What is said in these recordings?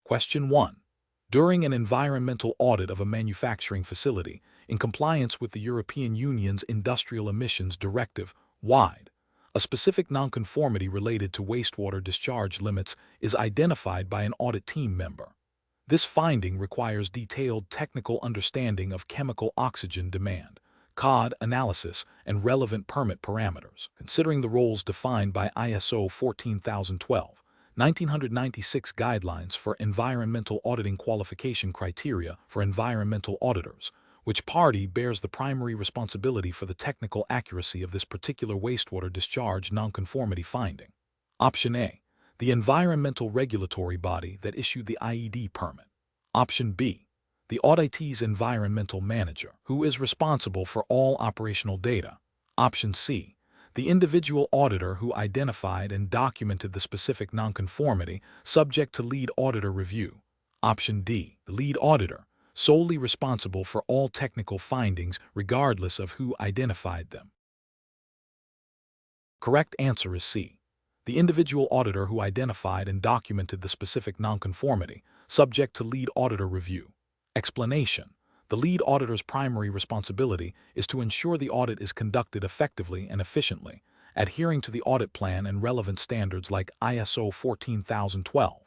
Question 1. During an environmental audit of a manufacturing facility, in compliance with the European Union's Industrial Emissions Directive, WIDE, a specific nonconformity related to wastewater discharge limits is identified by an audit team member. This finding requires detailed technical understanding of chemical oxygen demand, COD analysis, and relevant permit parameters. Considering the roles defined by ISO 14012, 1996 guidelines for environmental auditing qualification criteria for environmental auditors, which party bears the primary responsibility for the technical accuracy of this particular wastewater discharge nonconformity finding? Option A, the environmental regulatory body that issued the IED permit. Option B, the auditee's environmental manager, who is responsible for all operational data. Option C, the individual auditor who identified and documented the specific nonconformity subject to lead auditor review. Option D, the lead auditor, solely responsible for all technical findings regardless of who identified them. Correct answer is C, the individual auditor who identified and documented the specific nonconformity subject to lead auditor review. Explanation: the lead auditor's primary responsibility is to ensure the audit is conducted effectively and efficiently, adhering to the audit plan and relevant standards like ISO 14012.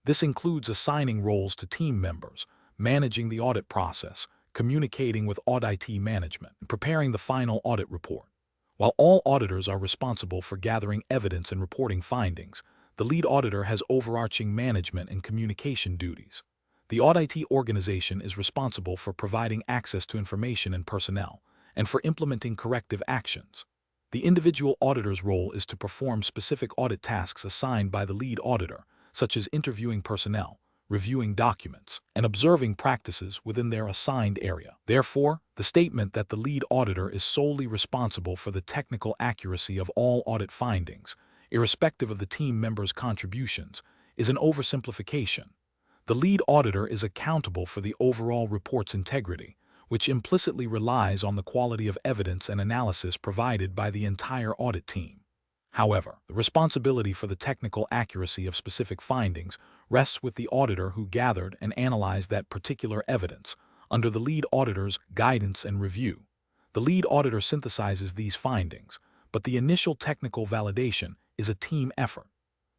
This includes assigning roles to team members, managing the audit process, communicating with auditee management, and preparing the final audit report. While all auditors are responsible for gathering evidence and reporting findings, the lead auditor has overarching management and communication duties. The auditee organization is responsible for providing access to information and personnel, and for implementing corrective actions. The individual auditor's role is to perform specific audit tasks assigned by the lead auditor, such as interviewing personnel, reviewing documents, and observing practices within their assigned area. Therefore, the statement that the lead auditor is solely responsible for the technical accuracy of all audit findings, irrespective of the team members' contributions, is an oversimplification. The lead auditor is accountable for the overall report's integrity, which implicitly relies on the quality of evidence and analysis provided by the entire audit team. However, the responsibility for the technical accuracy of specific findings rests with the auditor who gathered and analyzed that particular evidence, under the lead auditor's guidance and review. The lead auditor synthesizes these findings, but the initial technical validation is a team effort.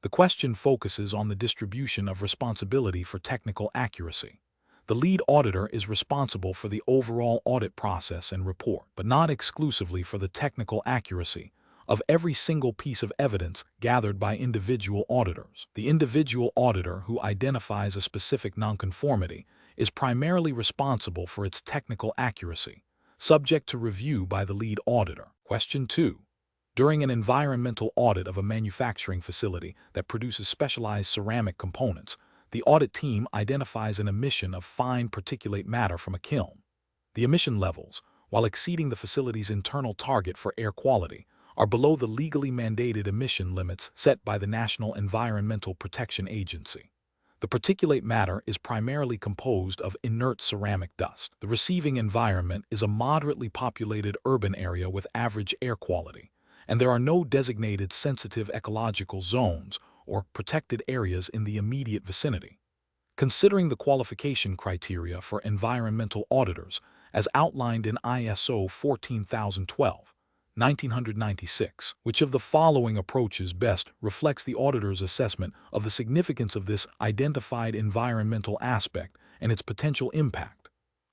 The question focuses on the distribution of responsibility for technical accuracy. The lead auditor is responsible for the overall audit process and report, but not exclusively for the technical accuracy of every single piece of evidence gathered by individual auditors. The individual auditor who identifies a specific nonconformity is primarily responsible for its technical accuracy, subject to review by the lead auditor. Question 2. During an environmental audit of a manufacturing facility that produces specialized ceramic components, the audit team identifies an emission of fine particulate matter from a kiln. The emission levels, while exceeding the facility's internal target for air quality, are below the legally mandated emission limits set by the National Environmental Protection Agency. The particulate matter is primarily composed of inert ceramic dust. The receiving environment is a moderately populated urban area with average air quality, and there are no designated sensitive ecological zones or protected areas in the immediate vicinity. Considering the qualification criteria for environmental auditors as outlined in ISO 14012, 1996, which of the following approaches best reflects the auditor's assessment of the significance of this identified environmental aspect and its potential impact?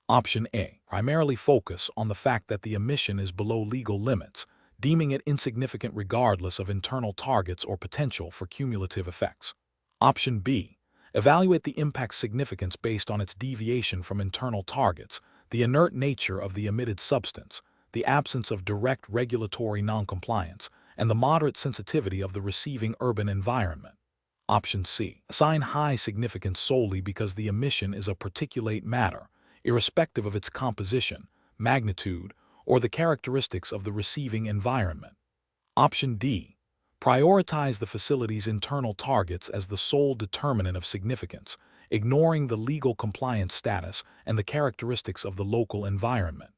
Option A, primarily focus on the fact that the emission is below legal limits, deeming it insignificant regardless of internal targets or potential for cumulative effects. Option B, evaluate the impact's significance based on its deviation from internal targets, the inert nature of the emitted substance, the absence of direct regulatory noncompliance, and the moderate sensitivity of the receiving urban environment. Option C, assign high significance solely because the emission is a particulate matter, irrespective of its composition, magnitude, or the characteristics of the receiving environment. Option D, prioritize the facility's internal targets as the sole determinant of significance, ignoring the legal compliance status and the characteristics of the local environment.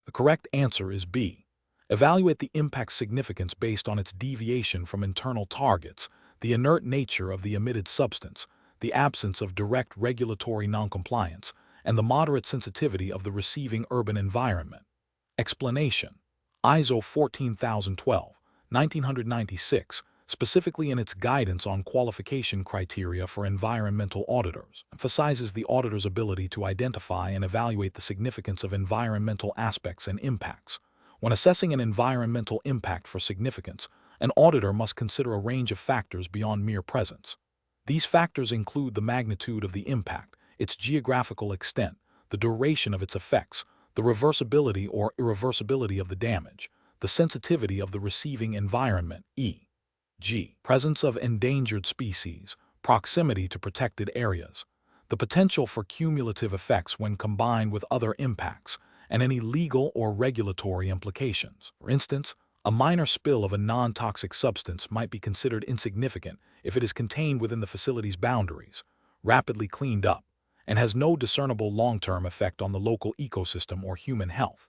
The correct answer is B. Evaluate the impact's significance based on its deviation from internal targets, the inert nature of the emitted substance, the absence of direct regulatory noncompliance, and the moderate sensitivity of the receiving urban environment. Explanation: ISO 14012, 1996, specifically in its guidance on qualification criteria for environmental auditors, emphasizes the auditor's ability to identify and evaluate the significance of environmental aspects and impacts. When assessing an environmental impact for significance, an auditor must consider a range of factors beyond mere presence. These factors include the magnitude of the impact, its geographical extent, the duration of its effects, the reversibility or irreversibility of the damage, the sensitivity of the receiving environment, e.g., presence of endangered species, proximity to protected areas, the potential for cumulative effects when combined with other impacts, and any legal or regulatory implications. For instance, a minor spill of a non-toxic substance might be considered insignificant if it is contained within the facility's boundaries, rapidly cleaned up, and has no discernible long-term effect on the local ecosystem or human health.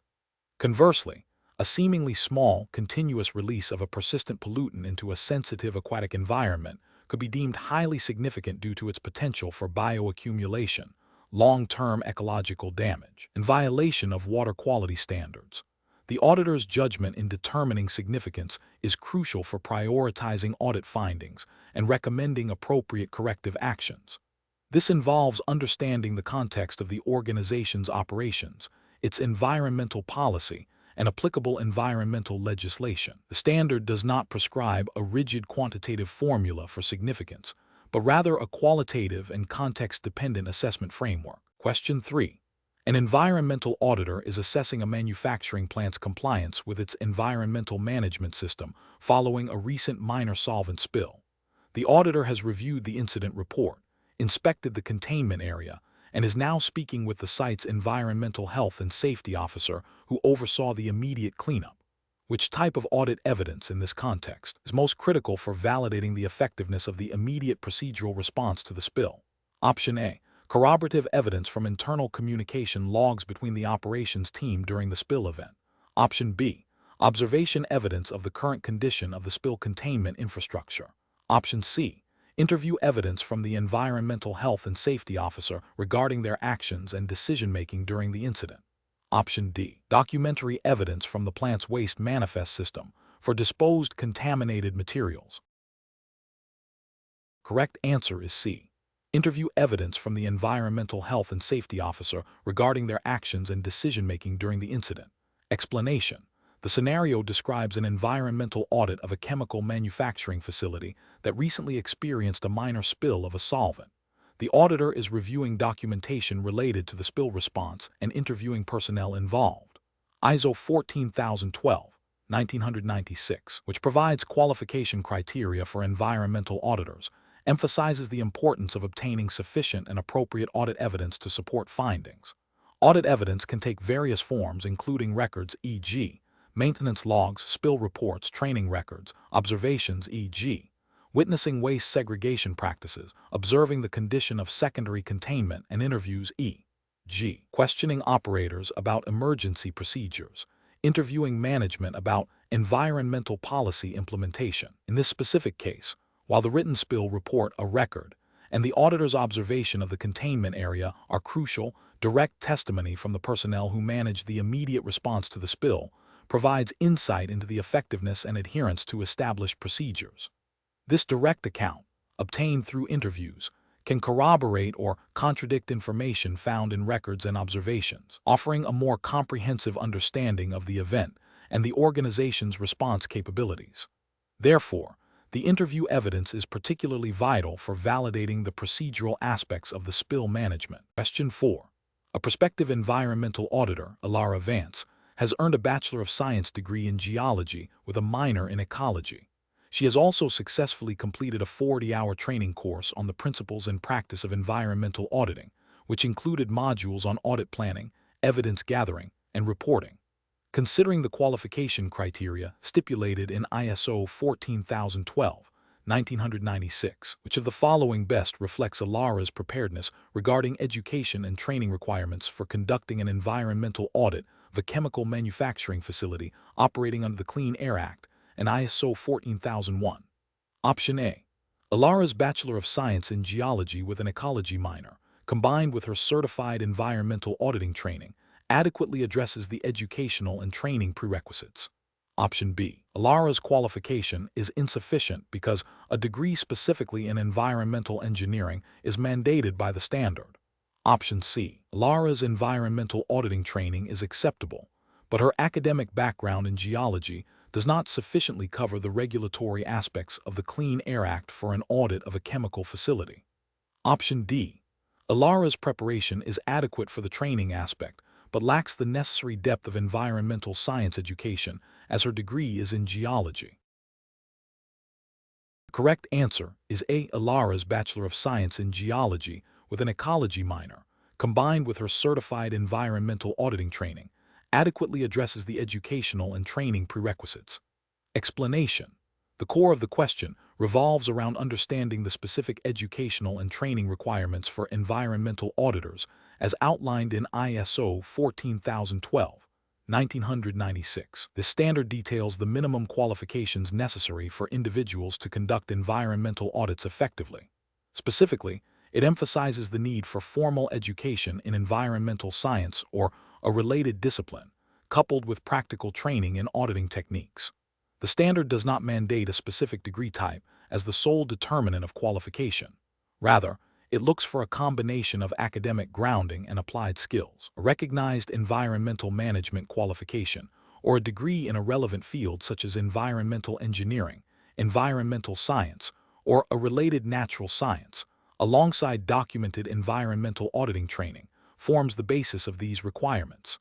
Conversely, a seemingly small, continuous release of a persistent pollutant into a sensitive aquatic environment could be deemed highly significant due to its potential for bioaccumulation, long-term ecological damage, and violation of water quality standards. The auditor's judgment in determining significance is crucial for prioritizing audit findings and recommending appropriate corrective actions. This involves understanding the context of the organization's operations, its environmental policy, and applicable environmental legislation. The standard does not prescribe a rigid quantitative formula for significance, but rather a qualitative and context-dependent assessment framework. Question 3. An environmental auditor is assessing a manufacturing plant's compliance with its environmental management system following a recent minor solvent spill. The auditor has reviewed the incident report, inspected the containment area, and is now speaking with the site's environmental health and safety officer who oversaw the immediate cleanup. Which type of audit evidence in this context is most critical for validating the effectiveness of the immediate procedural response to the spill? Option A. Corroborative evidence from internal communication logs between the operations team during the spill event. Option B. Observation evidence of the current condition of the spill containment infrastructure. Option C. Interview evidence from the environmental health and safety officer regarding their actions and decision-making during the incident. Option D. Documentary evidence from the plant's waste manifest system for disposed contaminated materials. Correct answer is C. Interview evidence from the environmental health and safety officer regarding their actions and decision-making during the incident. Explanation: the scenario describes an environmental audit of a chemical manufacturing facility that recently experienced a minor spill of a solvent. The auditor is reviewing documentation related to the spill response and interviewing personnel involved. ISO 14012, 1996, which provides qualification criteria for environmental auditors, emphasizes the importance of obtaining sufficient and appropriate audit evidence to support findings. Audit evidence can take various forms, including records, e.g., maintenance logs, spill reports, training records, observations, e.g., witnessing waste segregation practices, observing the condition of secondary containment, and interviews, e.g., questioning operators about emergency procedures, interviewing management about environmental policy implementation. In this specific case, while the written spill report, a record, and the auditor's observation of the containment area are crucial, direct testimony from the personnel who managed the immediate response to the spill provides insight into the effectiveness and adherence to established procedures. This direct account, obtained through interviews, can corroborate or contradict information found in records and observations, offering a more comprehensive understanding of the event and the organization's response capabilities. Therefore, the interview evidence is particularly vital for validating the procedural aspects of the spill management. Question 4. A prospective environmental auditor, Alara Vance, has earned a Bachelor of Science degree in geology with a minor in ecology. She has also successfully completed a 40-hour training course on the principles and practice of environmental auditing, which included modules on audit planning, evidence gathering, and reporting. Considering the qualification criteria stipulated in ISO 14012, 1996, which of the following best reflects Alara's preparedness regarding education and training requirements for conducting an environmental audit of a chemical manufacturing facility operating under the Clean Air Act and ISO 14001? Option A. Ilara's Bachelor of Science in Geology with an ecology minor, combined with her certified environmental auditing training, adequately addresses the educational and training prerequisites. Option B. Ilara's qualification is insufficient because a degree specifically in environmental engineering is mandated by the standard. Option C. Ilara's environmental auditing training is acceptable, but her academic background in geology does not sufficiently cover the regulatory aspects of the Clean Air Act for an audit of a chemical facility. Option D. Ilara's preparation is adequate for the training aspect, but lacks the necessary depth of environmental science education as her degree is in geology. The correct answer is A. Ilara's Bachelor of Science in Geology with an ecology minor, combined with her certified environmental auditing training, adequately addresses the educational and training prerequisites. Explanation. The core of the question revolves around understanding the specific educational and training requirements for environmental auditors as outlined in ISO 14012, 1996. This standard details the minimum qualifications necessary for individuals to conduct environmental audits effectively. Specifically, it emphasizes the need for formal education in environmental science or a related discipline, coupled with practical training in auditing techniques. The standard does not mandate a specific degree type as the sole determinant of qualification. Rather, it looks for a combination of academic grounding and applied skills, a recognized environmental management qualification, or a degree in a relevant field such as environmental engineering, environmental science, or a related natural science, alongside documented environmental auditing training, forms the basis of these requirements.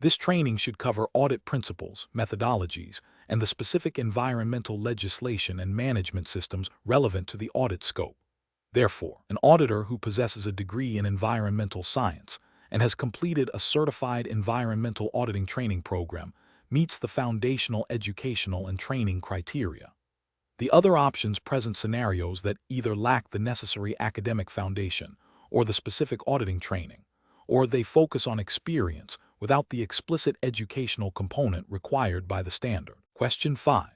This training should cover audit principles, methodologies, and the specific environmental legislation and management systems relevant to the audit scope. Therefore, an auditor who possesses a degree in environmental science and has completed a certified environmental auditing training program meets the foundational educational and training criteria. The other options present scenarios that either lack the necessary academic foundation or the specific auditing training, or they focus on experience without the explicit educational component required by the standard. Question 5.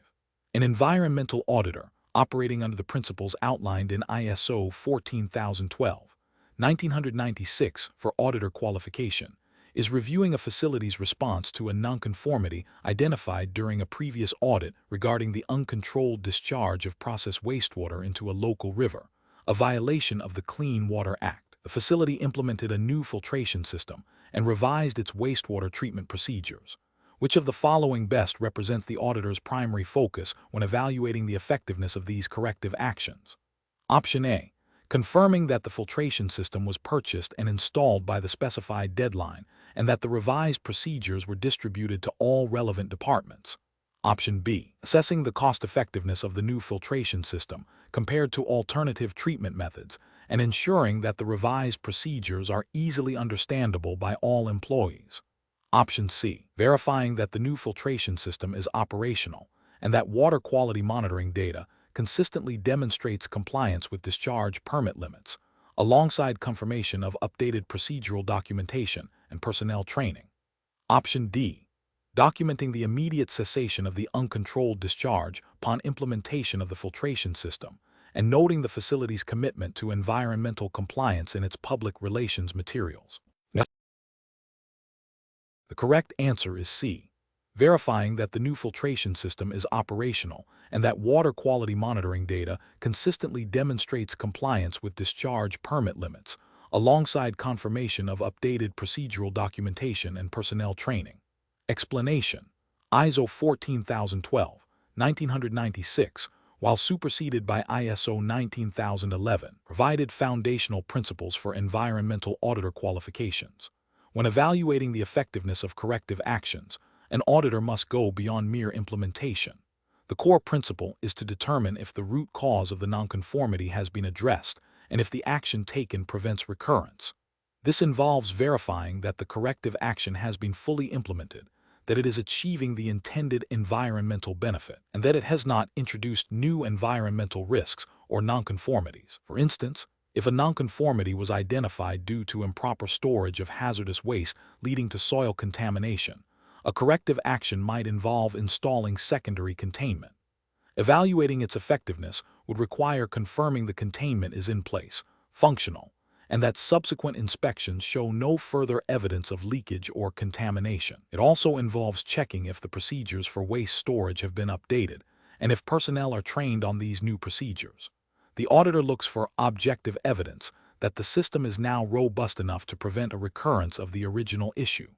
An environmental auditor, operating under the principles outlined in ISO 14012, 1996 for auditor qualification, is reviewing a facility's response to a nonconformity identified during a previous audit regarding the uncontrolled discharge of processed wastewater into a local river, a violation of the Clean Water Act. The facility implemented a new filtration system and revised its wastewater treatment procedures. Which of the following best represents the auditor's primary focus when evaluating the effectiveness of these corrective actions? Option A. Confirming that the filtration system was purchased and installed by the specified deadline and that the revised procedures were distributed to all relevant departments. Option B. Assessing the cost-effectiveness of the new filtration system compared to alternative treatment methods and ensuring that the revised procedures are easily understandable by all employees. Option C. Verifying that the new filtration system is operational and that water quality monitoring data consistently demonstrates compliance with discharge permit limits, alongside confirmation of updated procedural documentation and personnel training. Option D. Documenting the immediate cessation of the uncontrolled discharge upon implementation of the filtration system and noting the facility's commitment to environmental compliance in its public relations materials. The correct answer is C. Verifying that the new filtration system is operational and that water quality monitoring data consistently demonstrates compliance with discharge permit limits, alongside confirmation of updated procedural documentation and personnel training. Explanation. ISO 14012, 1996, while superseded by ISO 19011, provided foundational principles for environmental auditor qualifications. When evaluating the effectiveness of corrective actions, an auditor must go beyond mere implementation. The core principle is to determine if the root cause of the nonconformity has been addressed and if the action taken prevents recurrence. This involves verifying that the corrective action has been fully implemented, that it is achieving the intended environmental benefit, and that it has not introduced new environmental risks or nonconformities. For instance, if a nonconformity was identified due to improper storage of hazardous waste leading to soil contamination, a corrective action might involve installing secondary containment. Evaluating its effectiveness would require confirming the containment is in place, functional, and that subsequent inspections show no further evidence of leakage or contamination. It also involves checking if the procedures for waste storage have been updated and if personnel are trained on these new procedures. The auditor looks for objective evidence that the system is now robust enough to prevent a recurrence of the original issue.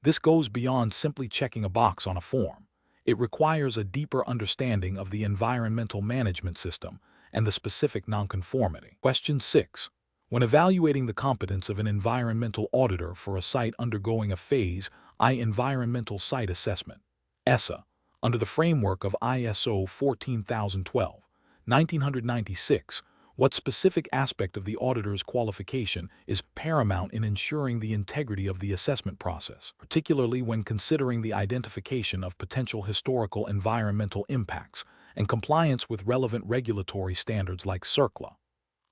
This goes beyond simply checking a box on a form. It requires a deeper understanding of the environmental management system and the specific nonconformity. Question 6. When evaluating the competence of an environmental auditor for a site undergoing a Phase I environmental site assessment, ESSA, under the framework of ISO 14012, 1996, what specific aspect of the auditor's qualification is paramount in ensuring the integrity of the assessment process, particularly when considering the identification of potential historical environmental impacts and compliance with relevant regulatory standards like CERCLA?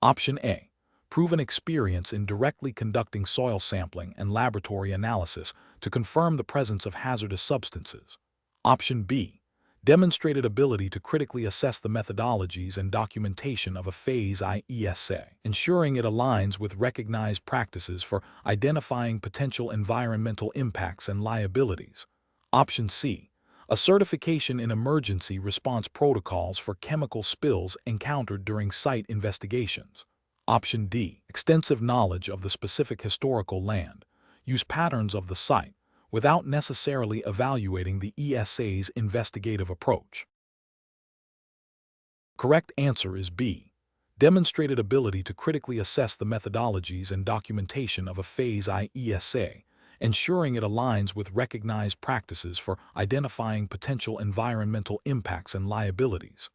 Option A. Proven experience in directly conducting soil sampling and laboratory analysis to confirm the presence of hazardous substances. Option B. Demonstrated ability to critically assess the methodologies and documentation of a Phase I ESA, ensuring it aligns with recognized practices for identifying potential environmental impacts and liabilities. Option C. A certification in emergency response protocols for chemical spills encountered during site investigations. Option D. Extensive knowledge of the specific historical land use patterns of the site, without necessarily evaluating the ESA's investigative approach. Correct answer is B. Demonstrated ability to critically assess the methodologies and documentation of a Phase I ESA, ensuring it aligns with recognized practices for identifying potential environmental impacts and liabilities.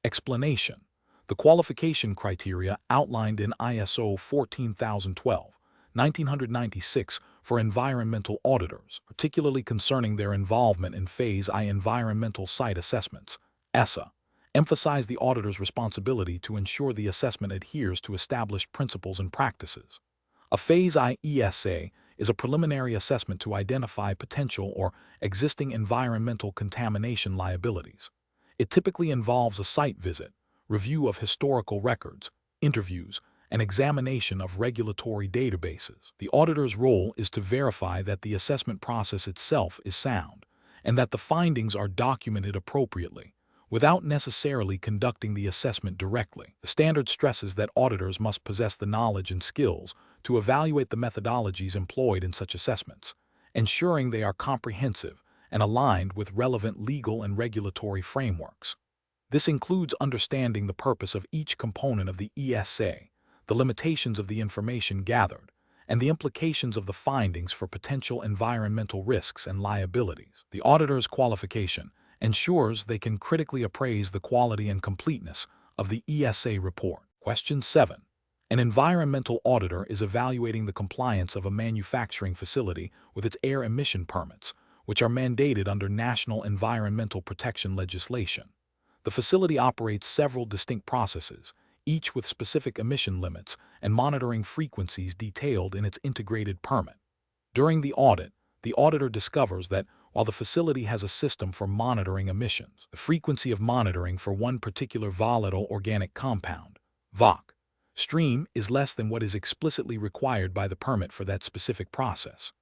Explanation. The qualification criteria outlined in ISO 14012, 1996 for environmental auditors, particularly concerning their involvement in Phase I environmental site assessments, ESSA, emphasize the auditor's responsibility to ensure the assessment adheres to established principles and practices. A Phase I ESA is a preliminary assessment to identify potential or existing environmental contamination liabilities. It typically involves a site visit, review of historical records, interviews, and examination of regulatory databases. The auditor's role is to verify that the assessment process itself is sound and that the findings are documented appropriately, without necessarily conducting the assessment directly. The standard stresses that auditors must possess the knowledge and skills to evaluate the methodologies employed in such assessments, ensuring they are comprehensive and aligned with relevant legal and regulatory frameworks. This includes understanding the purpose of each component of the ESA, the limitations of the information gathered, and the implications of the findings for potential environmental risks and liabilities. The auditor's qualification ensures they can critically appraise the quality and completeness of the ESA report. Question 7. An environmental auditor is evaluating the compliance of a manufacturing facility with its air emission permits, which are mandated under national environmental protection legislation. The facility operates several distinct processes, each with specific emission limits and monitoring frequencies detailed in its integrated permit. During the audit, the auditor discovers that while the facility has a system for monitoring emissions, the frequency of monitoring for one particular volatile organic compound, VOC, stream is less than what is explicitly required by the permit for that specific process.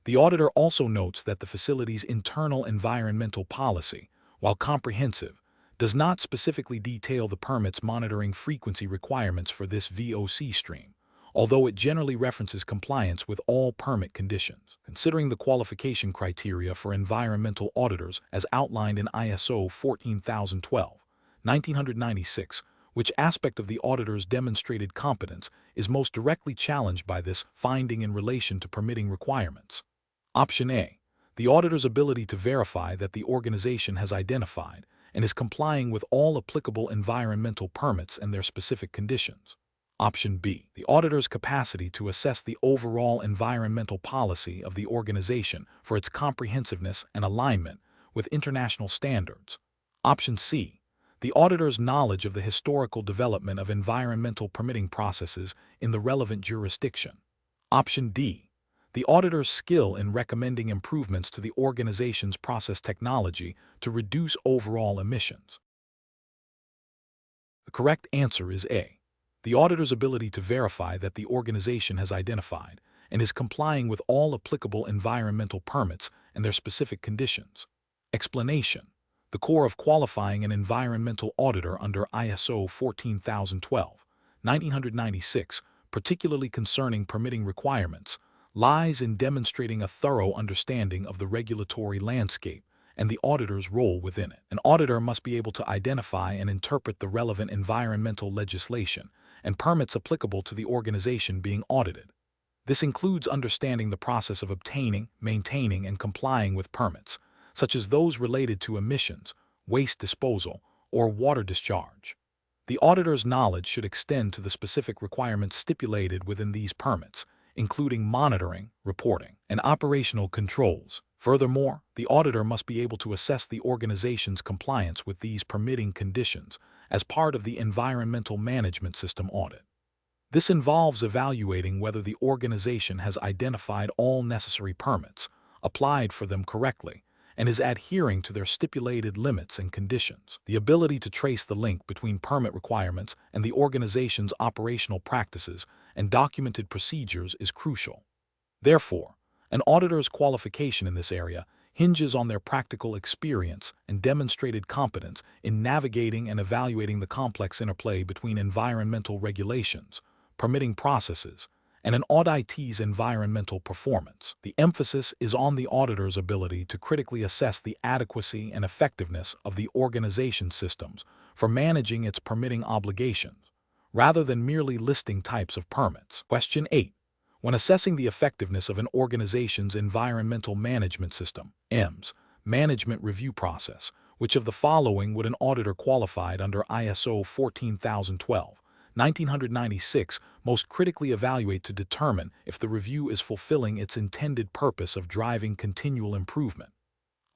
The auditor also notes that the facility's internal environmental policy, while comprehensive, does not specifically detail the permit's monitoring frequency requirements for this VOC stream, although it generally references compliance with all permit conditions. Considering the qualification criteria for environmental auditors as outlined in ISO 14012, 1996, which aspect of the auditor's demonstrated competence is most directly challenged by this finding in relation to permitting requirements? Option A. The auditor's ability to verify that the organization has identified and is complying with all applicable environmental permits and their specific conditions. Option B. The auditor's capacity to assess the overall environmental policy of the organization for its comprehensiveness and alignment with international standards. Option C. The auditor's knowledge of the historical development of environmental permitting processes in the relevant jurisdiction. Option D. The auditor's skill in recommending improvements to the organization's process technology to reduce overall emissions. The correct answer is A. The auditor's ability to verify that the organization has identified and is complying with all applicable environmental permits and their specific conditions. Explanation: the core of qualifying an environmental auditor under ISO 14012-1996, particularly concerning permitting requirements, lies in demonstrating a thorough understanding of the regulatory landscape and the auditor's role within it. An auditor must be able to identify and interpret the relevant environmental legislation and permits applicable to the organization being audited. This includes understanding the process of obtaining, maintaining, and complying with permits, such as those related to emissions, waste disposal, or water discharge. The auditor's knowledge should extend to the specific requirements stipulated within these permits, including monitoring, reporting, and operational controls. Furthermore, the auditor must be able to assess the organization's compliance with these permitting conditions as part of the environmental management system audit. This involves evaluating whether the organization has identified all necessary permits, applied for them correctly, and is adhering to their stipulated limits and conditions. The ability to trace the link between permit requirements and the organization's operational practices and documented procedures is crucial. Therefore, an auditor's qualification in this area hinges on their practical experience and demonstrated competence in navigating and evaluating the complex interplay between environmental regulations, permitting processes, and an auditee's environmental performance. The emphasis is on the auditor's ability to critically assess the adequacy and effectiveness of the organization's systems for managing its permitting obligations, rather than merely listing types of permits. Question 8. When assessing the effectiveness of an organization's environmental management system, EMS, management review process, which of the following would an auditor qualified under ISO 14012-1996 most critically evaluate to determine if the review is fulfilling its intended purpose of driving continual improvement?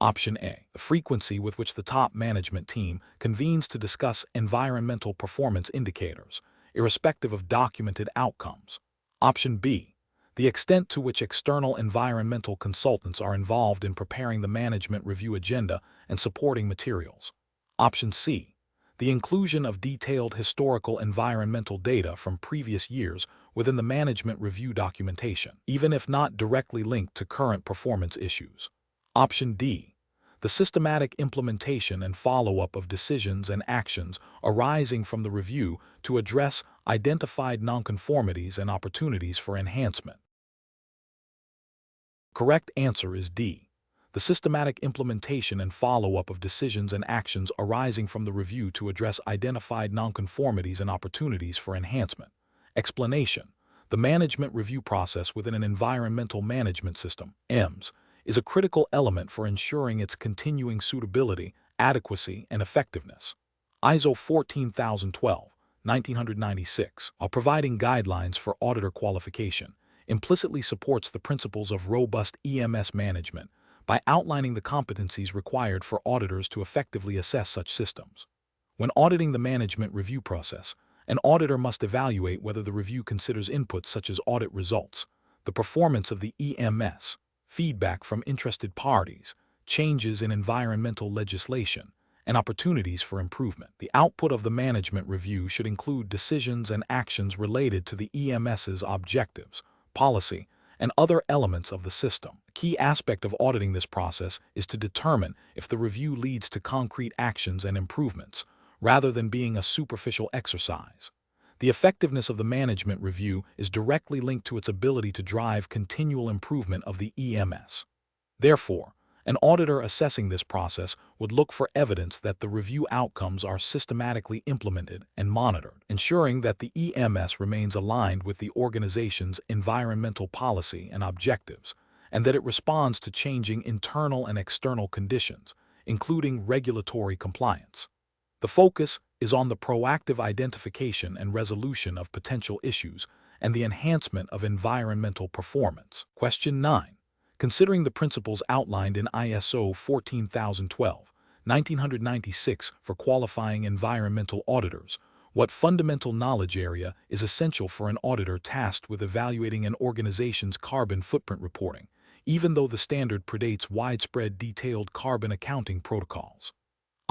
Option A. The frequency with which the top management team convenes to discuss environmental performance indicators, irrespective of documented outcomes. Option B. The extent to which external environmental consultants are involved in preparing the management review agenda and supporting materials. Option C. The inclusion of detailed historical environmental data from previous years within the management review documentation, even if not directly linked to current performance issues. Option D. The systematic implementation and follow-up of decisions and actions arising from the review to address identified nonconformities and opportunities for enhancement. Correct answer is D. The systematic implementation and follow-up of decisions and actions arising from the review to address identified nonconformities and opportunities for enhancement. Explanation: the management review process within an environmental management system, EMS, is a critical element for ensuring its continuing suitability, adequacy, and effectiveness. ISO 14012-1996, while providing guidelines for auditor qualification, implicitly supports the principles of robust EMS management by outlining the competencies required for auditors to effectively assess such systems. When auditing the management review process, an auditor must evaluate whether the review considers inputs such as audit results, the performance of the EMS, feedback from interested parties, changes in environmental legislation, and opportunities for improvement. The output of the management review should include decisions and actions related to the EMS's objectives, policy, and other elements of the system. A key aspect of auditing this process is to determine if the review leads to concrete actions and improvements, rather than being a superficial exercise. The effectiveness of the management review is directly linked to its ability to drive continual improvement of the EMS. Therefore, an auditor assessing this process would look for evidence that the review outcomes are systematically implemented and monitored, ensuring that the EMS remains aligned with the organization's environmental policy and objectives, and that it responds to changing internal and external conditions, including regulatory compliance. The focus is on the proactive identification and resolution of potential issues and the enhancement of environmental performance. Question 9. Considering the principles outlined in ISO 14012-1996 for qualifying environmental auditors, what fundamental knowledge area is essential for an auditor tasked with evaluating an organization's carbon footprint reporting, even though the standard predates widespread detailed carbon accounting protocols?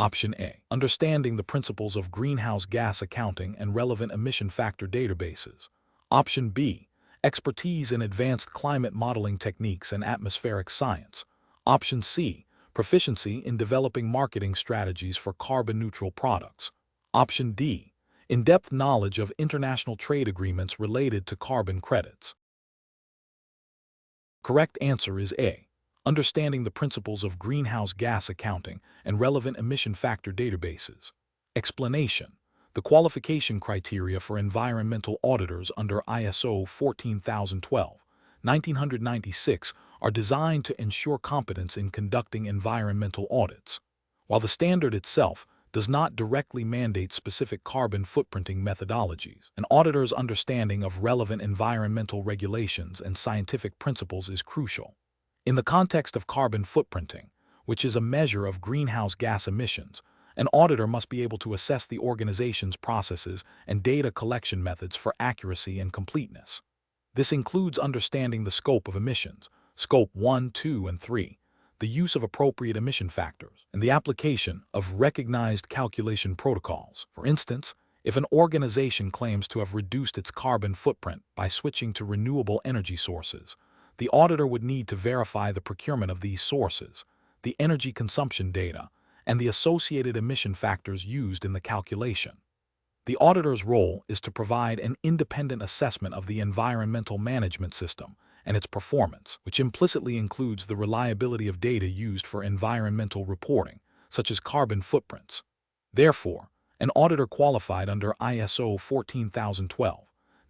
Option A. Understanding the principles of greenhouse gas accounting and relevant emission factor databases. Option B. Expertise in advanced climate modeling techniques and atmospheric science. Option C. Proficiency in developing marketing strategies for carbon-neutral products. Option D. In-depth knowledge of international trade agreements related to carbon credits. Correct answer is A. Understanding the principles of greenhouse gas accounting and relevant emission factor databases. Explanation. The qualification criteria for environmental auditors under ISO 14012-1996 are designed to ensure competence in conducting environmental audits. While the standard itself does not directly mandate specific carbon footprinting methodologies, an auditor's understanding of relevant environmental regulations and scientific principles is crucial. In the context of carbon footprinting, which is a measure of greenhouse gas emissions, an auditor must be able to assess the organization's processes and data collection methods for accuracy and completeness. This includes understanding the scope of emissions, Scope 1, 2, and 3, the use of appropriate emission factors, and the application of recognized calculation protocols. For instance, if an organization claims to have reduced its carbon footprint by switching to renewable energy sources, the auditor would need to verify the procurement of these sources, the energy consumption data, and the associated emission factors used in the calculation. The auditor's role is to provide an independent assessment of the environmental management system and its performance, which implicitly includes the reliability of data used for environmental reporting, such as carbon footprints. Therefore, an auditor qualified under ISO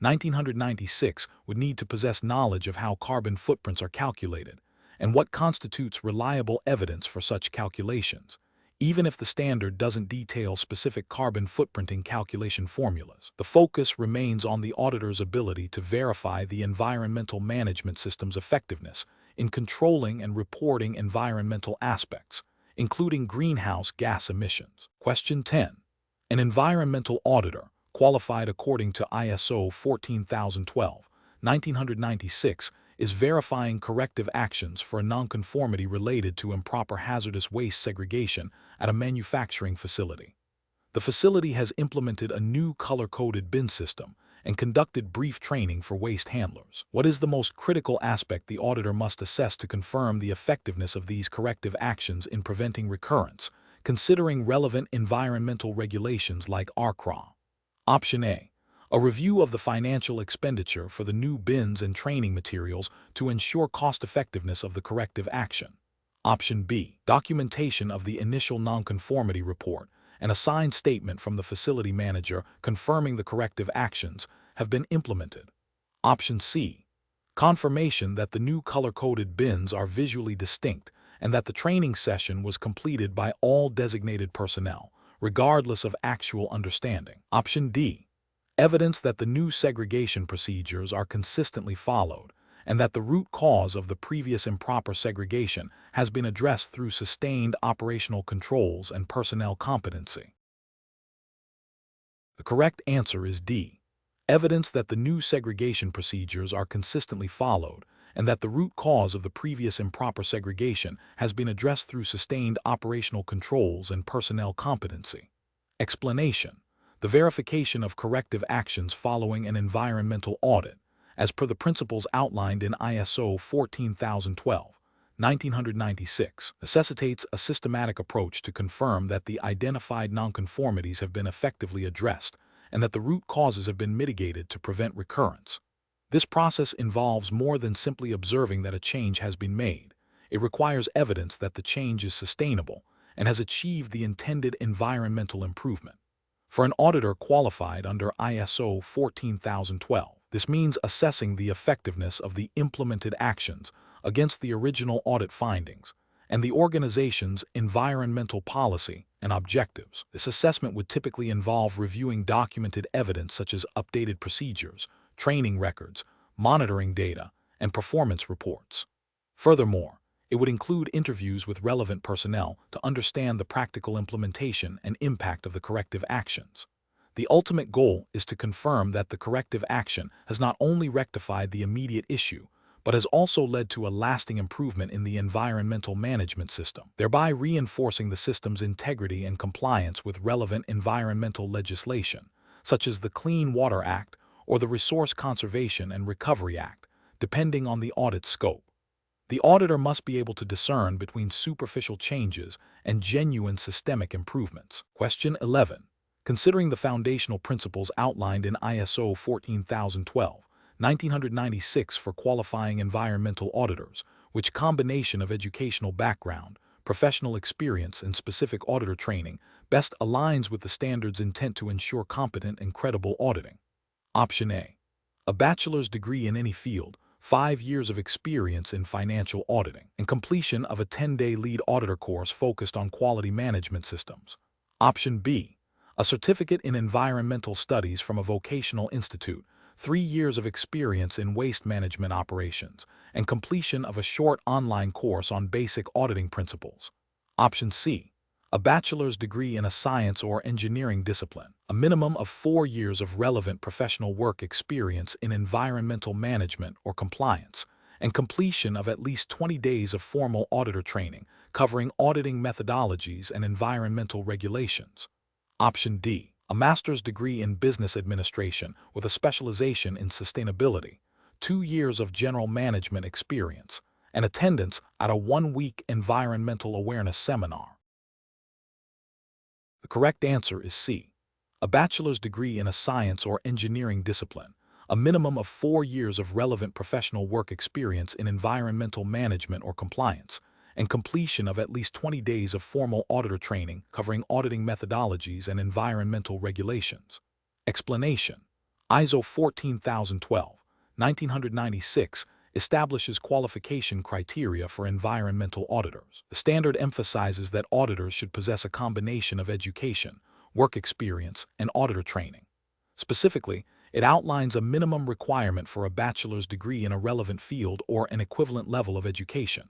14012-1996 would need to possess knowledge of how carbon footprints are calculated and what constitutes reliable evidence for such calculations, even if the standard doesn't detail specific carbon footprinting calculation formulas. The focus remains on the auditor's ability to verify the environmental management system's effectiveness in controlling and reporting environmental aspects, including greenhouse gas emissions. Question 10. An environmental auditor, qualified according to ISO 14012-1996, is verifying corrective actions for a nonconformity related to improper hazardous waste segregation at a manufacturing facility. The facility has implemented a new color-coded bin system and conducted brief training for waste handlers. What is the most critical aspect the auditor must assess to confirm the effectiveness of these corrective actions in preventing recurrence, considering relevant environmental regulations like RCRA? Option A. A review of the financial expenditure for the new bins and training materials to ensure cost-effectiveness of the corrective action. Option B. Documentation of the initial nonconformity report and a signed statement from the facility manager confirming the corrective actions have been implemented. Option C. Confirmation that the new color-coded bins are visually distinct and that the training session was completed by all designated personnel, regardless of actual understanding. Option D. Evidence that the new segregation procedures are consistently followed and that the root cause of the previous improper segregation has been addressed through sustained operational controls and personnel competency. The correct answer is D. Evidence that the new segregation procedures are consistently followed and that the root cause of the previous improper segregation has been addressed through sustained operational controls and personnel competency. Explanation. The verification of corrective actions following an environmental audit, as per the principles outlined in ISO 14012-1996, necessitates a systematic approach to confirm that the identified nonconformities have been effectively addressed and that the root causes have been mitigated to prevent recurrence. This process involves more than simply observing that a change has been made. It requires evidence that the change is sustainable and has achieved the intended environmental improvement. For an auditor qualified under ISO 14012, this means assessing the effectiveness of the implemented actions against the original audit findings and the organization's environmental policy and objectives. This assessment would typically involve reviewing documented evidence such as updated procedures, training records, monitoring data, and performance reports. Furthermore, it would include interviews with relevant personnel to understand the practical implementation and impact of the corrective actions. The ultimate goal is to confirm that the corrective action has not only rectified the immediate issue, but has also led to a lasting improvement in the environmental management system, thereby reinforcing the system's integrity and compliance with relevant environmental legislation, such as the Clean Water Act or the Resource Conservation and Recovery Act, depending on the audit scope. The auditor must be able to discern between superficial changes and genuine systemic improvements. Question 11. Considering the foundational principles outlined in ISO 14012, 1996 for qualifying environmental auditors, which combination of educational background, professional experience, and specific auditor training best aligns with the standard's intent to ensure competent and credible auditing? Option A. A bachelor's degree in any field, 5 years of experience in financial auditing, and completion of a 10-day lead auditor course focused on quality management systems. Option B. A certificate in environmental studies from a vocational institute, 3 years of experience in waste management operations, and completion of a short online course on basic auditing principles. Option C. A bachelor's degree in a science or engineering discipline, a minimum of 4 years of relevant professional work experience in environmental management or compliance, and completion of at least 20 days of formal auditor training covering auditing methodologies and environmental regulations. Option D. A master's degree in business administration with a specialization in sustainability, 2 years of general management experience, and attendance at a 1-week environmental awareness seminar. The correct answer is C. A bachelor's degree in a science or engineering discipline, a minimum of 4 years of relevant professional work experience in environmental management or compliance, and completion of at least 20 days of formal auditor training covering auditing methodologies and environmental regulations. Explanation. ISO 14012, 1996 establishes qualification criteria for environmental auditors. The standard emphasizes that auditors should possess a combination of education, work experience, and auditor training. Specifically, it outlines a minimum requirement for a bachelor's degree in a relevant field or an equivalent level of education.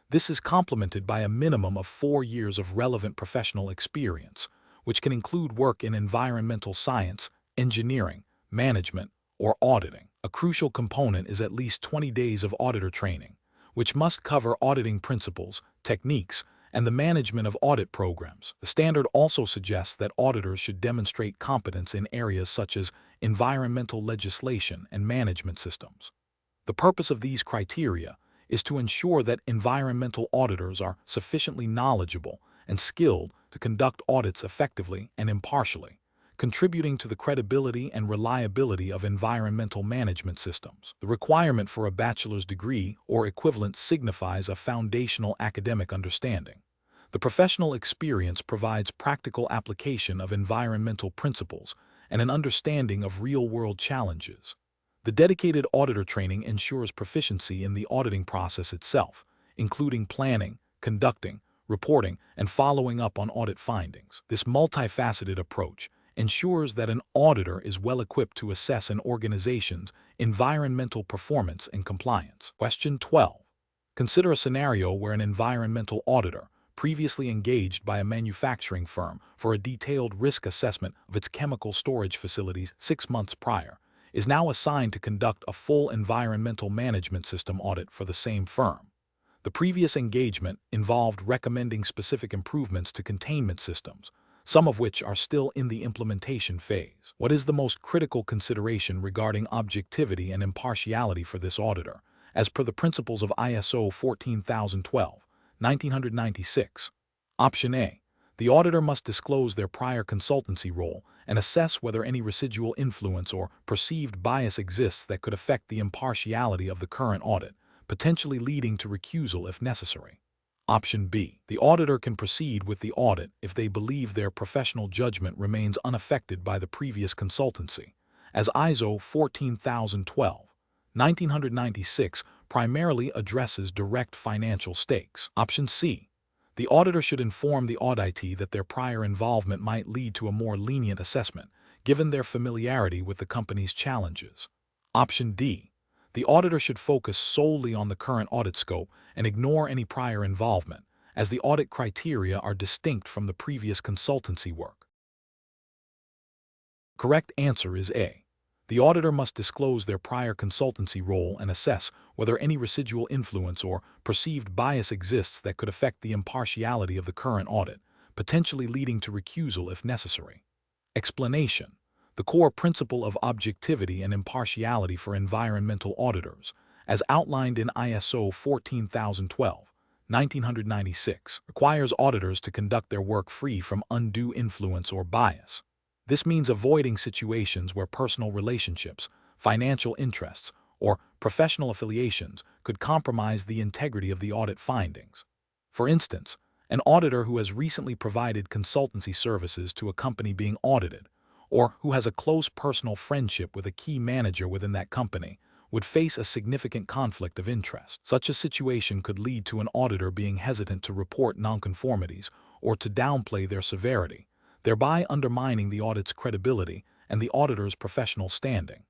This is complemented by a minimum of 4 years of relevant professional experience, which can include work in environmental science, engineering, management, or auditing. A crucial component is at least 20 days of auditor training, which must cover auditing principles, techniques, and the management of audit programs. The standard also suggests that auditors should demonstrate competence in areas such as environmental legislation and management systems. The purpose of these criteria is to ensure that environmental auditors are sufficiently knowledgeable and skilled to conduct audits effectively and impartially, contributing to the credibility and reliability of environmental management systems. The requirement for a bachelor's degree or equivalent signifies a foundational academic understanding. The professional experience provides practical application of environmental principles and an understanding of real-world challenges. The dedicated auditor training ensures proficiency in the auditing process itself, including planning, conducting, reporting, and following up on audit findings. This multifaceted approach ensures that an auditor is well equipped to assess an organization's environmental performance and compliance. Question 12. Consider a scenario where an environmental auditor, previously engaged by a manufacturing firm for a detailed risk assessment of its chemical storage facilities 6 months prior, is now assigned to conduct a full environmental management system audit for the same firm. The previous engagement involved recommending specific improvements to containment systems, some of which are still in the implementation phase. What is the most critical consideration regarding objectivity and impartiality for this auditor, as per the principles of ISO 14012, 1996? Option A. The auditor must disclose their prior consultancy role and assess whether any residual influence or perceived bias exists that could affect the impartiality of the current audit, potentially leading to recusal if necessary. Option B. The auditor can proceed with the audit if they believe their professional judgment remains unaffected by the previous consultancy, as ISO 14012, 1996 primarily addresses direct financial stakes. Option C. The auditor should inform the auditee that their prior involvement might lead to a more lenient assessment, given their familiarity with the company's challenges. Option D. The auditor should focus solely on the current audit scope and ignore any prior involvement, as the audit criteria are distinct from the previous consultancy work. Correct answer is A. The auditor must disclose their prior consultancy role and assess whether any residual influence or perceived bias exists that could affect the impartiality of the current audit, potentially leading to recusal if necessary. Explanation: the core principle of objectivity and impartiality for environmental auditors, as outlined in ISO 14012, 1996, requires auditors to conduct their work free from undue influence or bias. This means avoiding situations where personal relationships, financial interests, or professional affiliations could compromise the integrity of the audit findings. For instance, an auditor who has recently provided consultancy services to a company being audited, or who has a close personal friendship with a key manager within that company, would face a significant conflict of interest. Such a situation could lead to an auditor being hesitant to report nonconformities or to downplay their severity, thereby undermining the audit's credibility and the auditor's professional standing.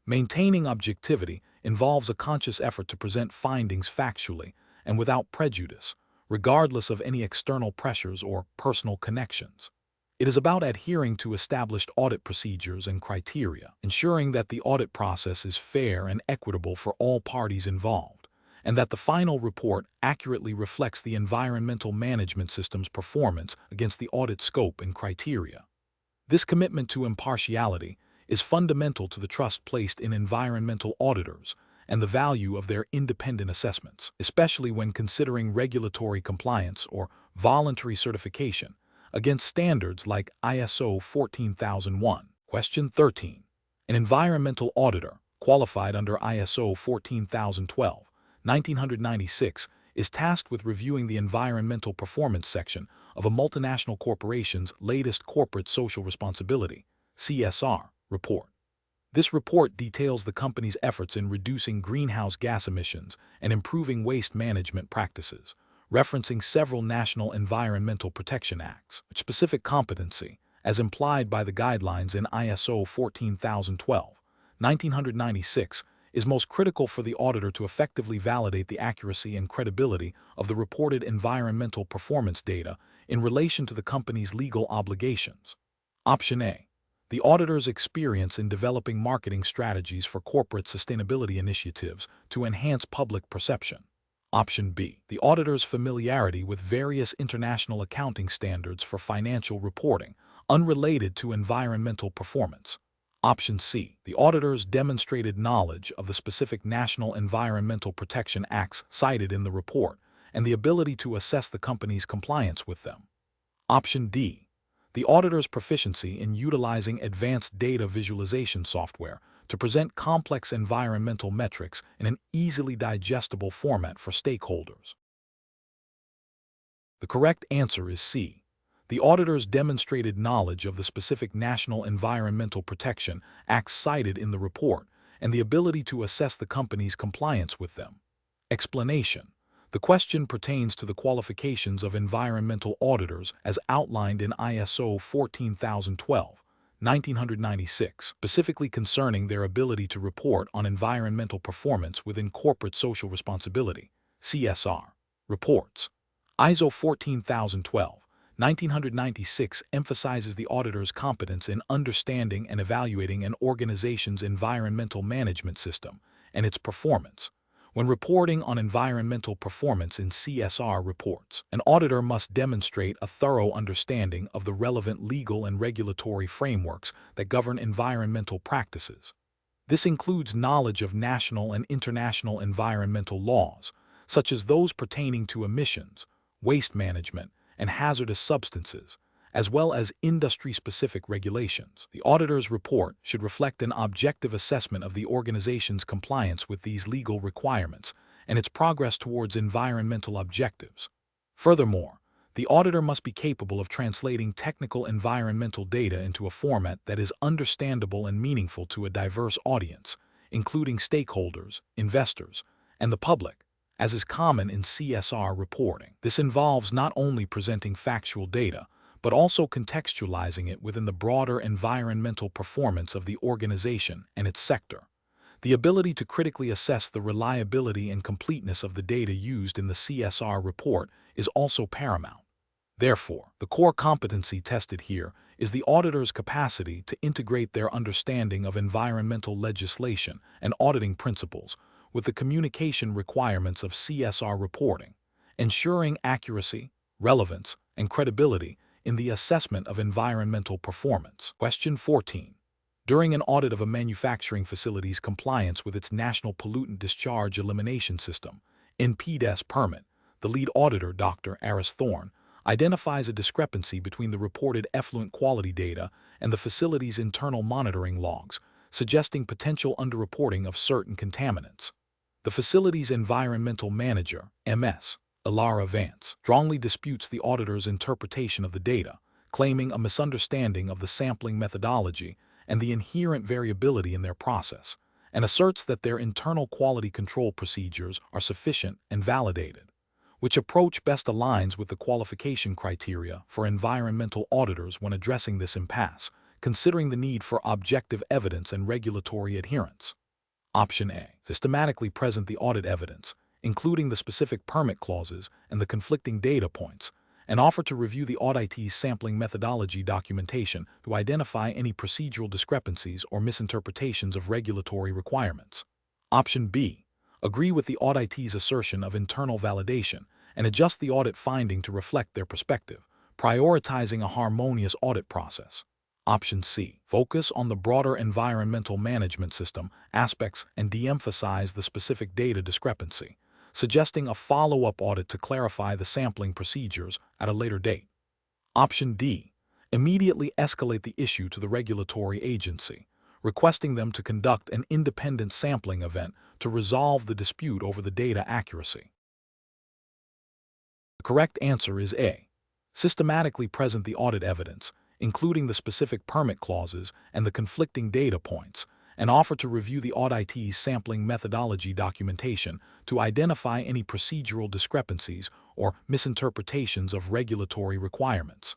Maintaining objectivity involves a conscious effort to present findings factually and without prejudice, regardless of any external pressures or personal connections. It is about adhering to established audit procedures and criteria, ensuring that the audit process is fair and equitable for all parties involved, and that the final report accurately reflects the environmental management system's performance against the audit scope and criteria. This commitment to impartiality is fundamental to the trust placed in environmental auditors and the value of their independent assessments, especially when considering regulatory compliance or voluntary certification against standards like ISO 14001. Question 13. An environmental auditor, qualified under ISO 14012, 1996, is tasked with reviewing the environmental performance section of a multinational corporation's latest corporate social responsibility (CSR) report. This report details the company's efforts in reducing greenhouse gas emissions and improving waste management practices, referencing several national environmental protection acts. Specific competency, as implied by the guidelines in ISO 14012, 1996, is most critical for the auditor to effectively validate the accuracy and credibility of the reported environmental performance data in relation to the company's legal obligations. Option A. The auditor's experience in developing marketing strategies for corporate sustainability initiatives to enhance public perception. Option B. The auditor's familiarity with various international accounting standards for financial reporting, unrelated to environmental performance. Option C. The auditor's demonstrated knowledge of the specific national environmental protection acts cited in the report and the ability to assess the company's compliance with them. Option D. The auditor's proficiency in utilizing advanced data visualization software to present complex environmental metrics in an easily digestible format for stakeholders. The correct answer is C. The auditor's demonstrated knowledge of the specific national environmental protection acts cited in the report and the ability to assess the company's compliance with them. Explanation: the question pertains to the qualifications of environmental auditors as outlined in ISO 14012, 1996, specifically concerning their ability to report on environmental performance within corporate social responsibility (CSR) reports. ISO 14012, 1996 emphasizes the auditor's competence in understanding and evaluating an organization's environmental management system and its performance. When reporting on environmental performance in CSR reports, an auditor must demonstrate a thorough understanding of the relevant legal and regulatory frameworks that govern environmental practices. This includes knowledge of national and international environmental laws, such as those pertaining to emissions, waste management, and hazardous substances, as well as industry-specific regulations. The auditor's report should reflect an objective assessment of the organization's compliance with these legal requirements and its progress towards environmental objectives. Furthermore, the auditor must be capable of translating technical environmental data into a format that is understandable and meaningful to a diverse audience, including stakeholders, investors, and the public, as is common in CSR reporting. This involves not only presenting factual data, but also contextualizing it within the broader environmental performance of the organization and its sector. The ability to critically assess the reliability and completeness of the data used in the CSR report is also paramount. Therefore, the core competency tested here is the auditor's capacity to integrate their understanding of environmental legislation and auditing principles with the communication requirements of CSR reporting, ensuring accuracy, relevance, and credibility in the assessment of environmental performance. Question 14. During an audit of a manufacturing facility's compliance with its National Pollutant Discharge Elimination System, NPDES permit, the lead auditor, Dr. Aris Thorne, identifies a discrepancy between the reported effluent quality data and the facility's internal monitoring logs, suggesting potential underreporting of certain contaminants. The facility's environmental manager, MS, Ilara Vance, strongly disputes the auditor's interpretation of the data, claiming a misunderstanding of the sampling methodology and the inherent variability in their process, and asserts that their internal quality control procedures are sufficient and validated. Which approach best aligns with the qualification criteria for environmental auditors when addressing this impasse, considering the need for objective evidence and regulatory adherence? Option A. Systematically present the audit evidence, including the specific permit clauses and the conflicting data points, and offer to review the auditee's sampling methodology documentation to identify any procedural discrepancies or misinterpretations of regulatory requirements. Option B. Agree with the auditee's assertion of internal validation and adjust the audit finding to reflect their perspective, prioritizing a harmonious audit process. Option C. Focus on the broader environmental management system aspects and de-emphasize the specific data discrepancy, suggesting a follow-up audit to clarify the sampling procedures at a later date. Option D. Immediately escalate the issue to the regulatory agency, requesting them to conduct an independent sampling event to resolve the dispute over the data accuracy. The correct answer is A. Systematically present the audit evidence, including the specific permit clauses and the conflicting data points, and offer to review the auditee's sampling methodology documentation to identify any procedural discrepancies or misinterpretations of regulatory requirements.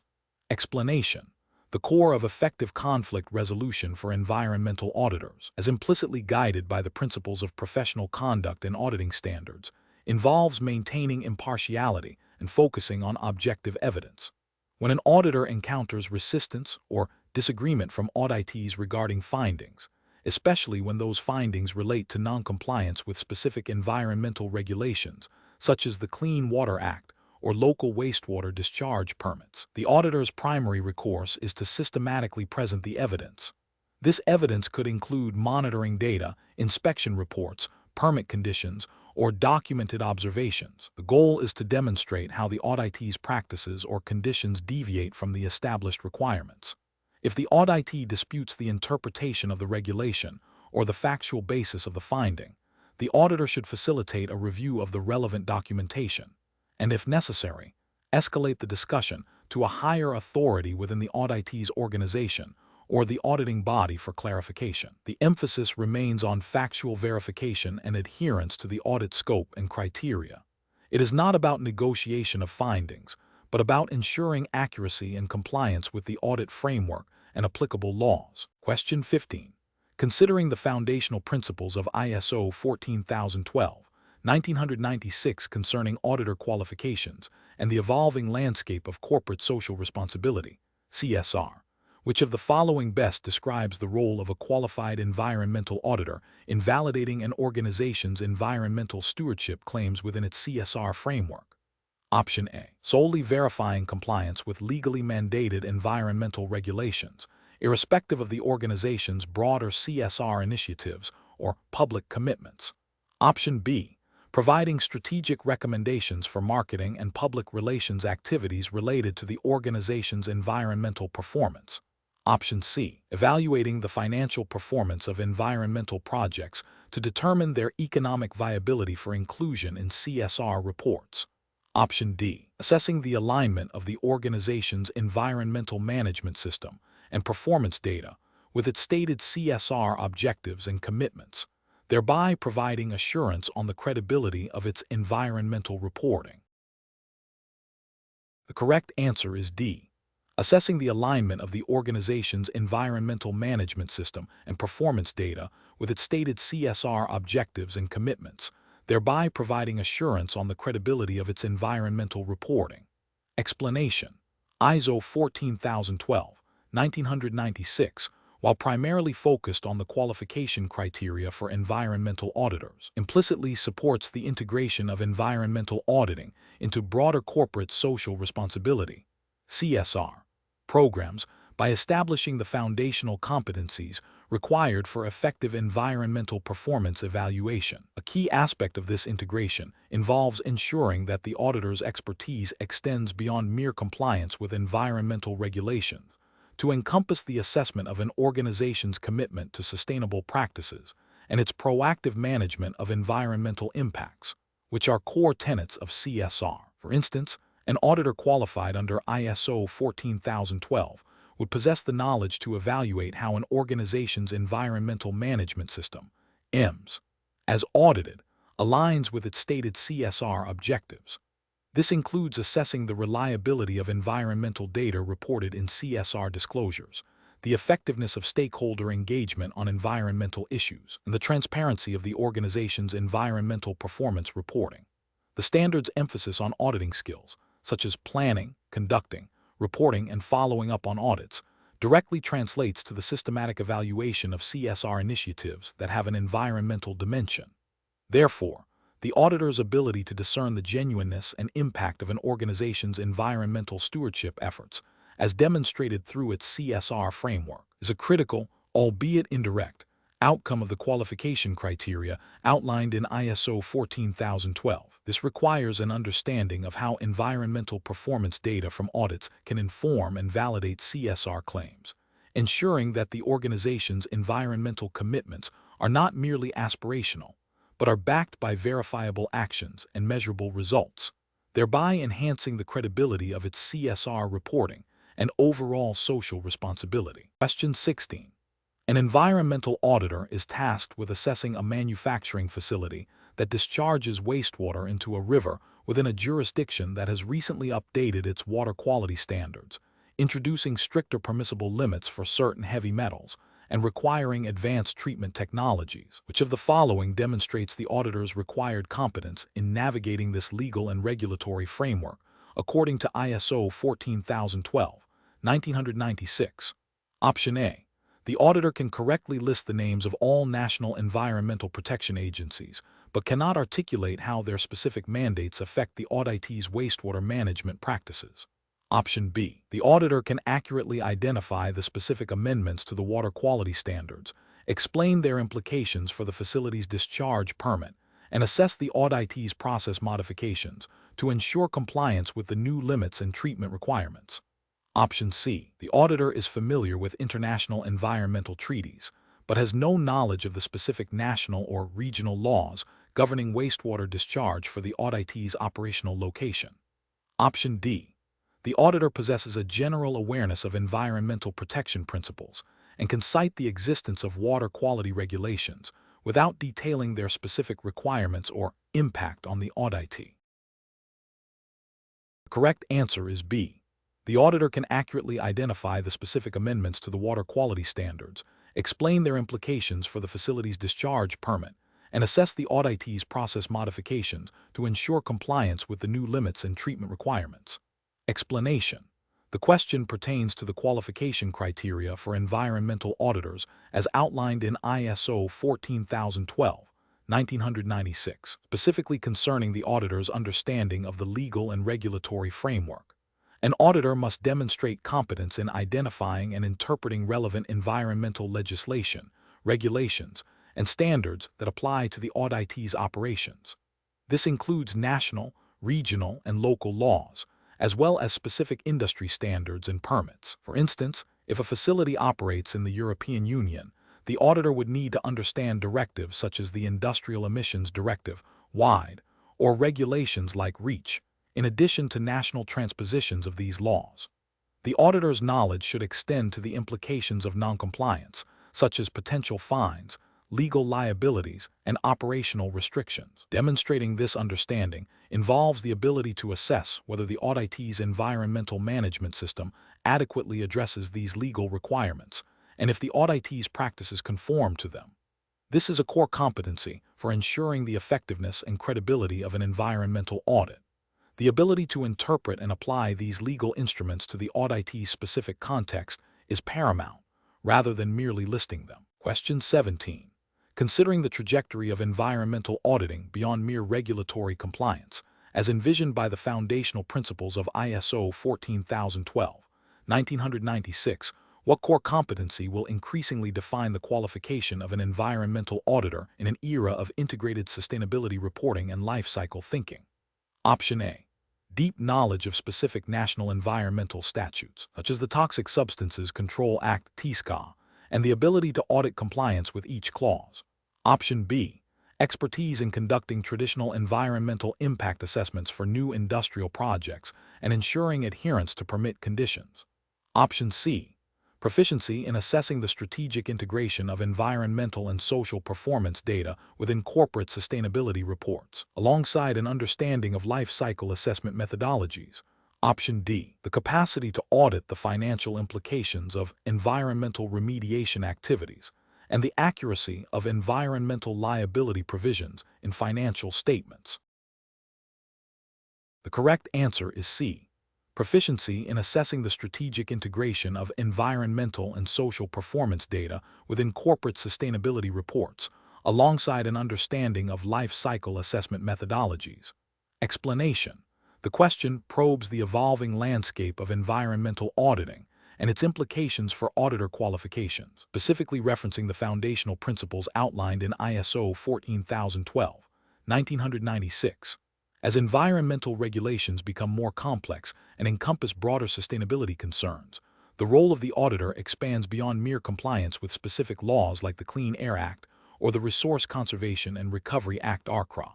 Explanation. The core of effective conflict resolution for environmental auditors, as implicitly guided by the principles of professional conduct and auditing standards, involves maintaining impartiality and focusing on objective evidence. When an auditor encounters resistance or disagreement from auditees regarding findings, especially when those findings relate to noncompliance with specific environmental regulations, such as the Clean Water Act or local wastewater discharge permits, the auditor's primary recourse is to systematically present the evidence. This evidence could include monitoring data, inspection reports, permit conditions, or documented observations. The goal is to demonstrate how the auditee's practices or conditions deviate from the established requirements. If the auditee disputes the interpretation of the regulation or the factual basis of the finding, the auditor should facilitate a review of the relevant documentation, and if necessary, escalate the discussion to a higher authority within the auditee's organization or the auditing body for clarification. The emphasis remains on factual verification and adherence to the audit scope and criteria. It is not about negotiation of findings, but about ensuring accuracy and compliance with the audit framework and applicable laws. Question 15. Considering the foundational principles of ISO 14012, 1996 concerning auditor qualifications and the evolving landscape of corporate social responsibility, CSR, which of the following best describes the role of a qualified environmental auditor in validating an organization's environmental stewardship claims within its CSR framework? Option A. Solely verifying compliance with legally mandated environmental regulations, irrespective of the organization's broader CSR initiatives or public commitments. Option B. Providing strategic recommendations for marketing and public relations activities related to the organization's environmental performance. Option C. Evaluating the financial performance of environmental projects to determine their economic viability for inclusion in CSR reports. Option D. Assessing the alignment of the organization's environmental management system and performance data with its stated CSR objectives and commitments, thereby providing assurance on the credibility of its environmental reporting. The correct answer is D. Assessing the alignment of the organization's environmental management system and performance data with its stated CSR objectives and commitments, thereby providing assurance on the credibility of its environmental reporting. Explanation. ISO 14012, 1996, while primarily focused on the qualification criteria for environmental auditors, implicitly supports the integration of environmental auditing into broader corporate social responsibility (CSR) programs by establishing the foundational competencies required for effective environmental performance evaluation. A key aspect of this integration involves ensuring that the auditor's expertise extends beyond mere compliance with environmental regulations to encompass the assessment of an organization's commitment to sustainable practices and its proactive management of environmental impacts, which are core tenets of CSR. For instance, an auditor qualified under ISO 14012 would possess the knowledge to evaluate how an organization's environmental management system, EMS, as audited, aligns with its stated CSR objectives. This includes assessing the reliability of environmental data reported in CSR disclosures, the effectiveness of stakeholder engagement on environmental issues, and the transparency of the organization's environmental performance reporting. The standard's emphasis on auditing skills, such as planning, conducting, reporting, and following up on audits, directly translates to the systematic evaluation of CSR initiatives that have an environmental dimension. Therefore, the auditor's ability to discern the genuineness and impact of an organization's environmental stewardship efforts, as demonstrated through its CSR framework, is a critical, albeit indirect, outcome of the qualification criteria outlined in ISO 14012. This requires an understanding of how environmental performance data from audits can inform and validate CSR claims, ensuring that the organization's environmental commitments are not merely aspirational, but are backed by verifiable actions and measurable results, thereby enhancing the credibility of its CSR reporting and overall social responsibility. Question 16. An environmental auditor is tasked with assessing a manufacturing facility that discharges wastewater into a river within a jurisdiction that has recently updated its water quality standards, introducing stricter permissible limits for certain heavy metals, and requiring advanced treatment technologies. Which of the following demonstrates the auditor's required competence in navigating this legal and regulatory framework according to ISO 14012, 1996? Option A. The auditor can correctly list the names of all national environmental protection agencies, but cannot articulate how their specific mandates affect the auditee's wastewater management practices. Option B. The auditor can accurately identify the specific amendments to the water quality standards, explain their implications for the facility's discharge permit, and assess the auditee's process modifications to ensure compliance with the new limits and treatment requirements. Option C. The auditor is familiar with international environmental treaties, but has no knowledge of the specific national or regional laws governing wastewater discharge for the auditee's operational location. Option D. The auditor possesses a general awareness of environmental protection principles and can cite the existence of water quality regulations without detailing their specific requirements or impact on the auditee. The correct answer is B. The auditor can accurately identify the specific amendments to the water quality standards, explain their implications for the facility's discharge permit, and assess the auditee's process modifications to ensure compliance with the new limits and treatment requirements. Explanation. The question pertains to the qualification criteria for environmental auditors as outlined in ISO 14012, 1996, specifically concerning the auditor's understanding of the legal and regulatory framework. An auditor must demonstrate competence in identifying and interpreting relevant environmental legislation, regulations, and standards that apply to the auditee's operations. This includes national, regional, and local laws, as well as specific industry standards and permits. For instance, if a facility operates in the European Union, the auditor would need to understand directives such as the Industrial Emissions Directive, WIDE, or regulations like REACH, in addition to national transpositions of these laws. The auditor's knowledge should extend to the implications of noncompliance, such as potential fines, legal liabilities, and operational restrictions. Demonstrating this understanding involves the ability to assess whether the auditee's environmental management system adequately addresses these legal requirements, and if the auditee's practices conform to them. This is a core competency for ensuring the effectiveness and credibility of an environmental audit. The ability to interpret and apply these legal instruments to the auditee's specific context is paramount, rather than merely listing them. Question 17. Considering the trajectory of environmental auditing beyond mere regulatory compliance, as envisioned by the foundational principles of ISO 14012, 1996, what core competency will increasingly define the qualification of an environmental auditor in an era of integrated sustainability reporting and life cycle thinking? Option A. Deep knowledge of specific national environmental statutes, such as the Toxic Substances Control Act (TSCA), and the ability to audit compliance with each clause. Option B. Expertise in conducting traditional environmental impact assessments for new industrial projects and ensuring adherence to permit conditions. Option C. Proficiency in assessing the strategic integration of environmental and social performance data within corporate sustainability reports, alongside an understanding of life cycle assessment methodologies. Option D. The capacity to audit the financial implications of environmental remediation activities and the accuracy of environmental liability provisions in financial statements. The correct answer is C. Proficiency in assessing the strategic integration of environmental and social performance data within corporate sustainability reports, alongside an understanding of life cycle assessment methodologies. Explanation. The question probes the evolving landscape of environmental auditing and its implications for auditor qualifications, specifically referencing the foundational principles outlined in ISO 14012, 1996. As environmental regulations become more complex and encompass broader sustainability concerns, the role of the auditor expands beyond mere compliance with specific laws like the Clean Air Act or the Resource Conservation and Recovery Act (RCRA).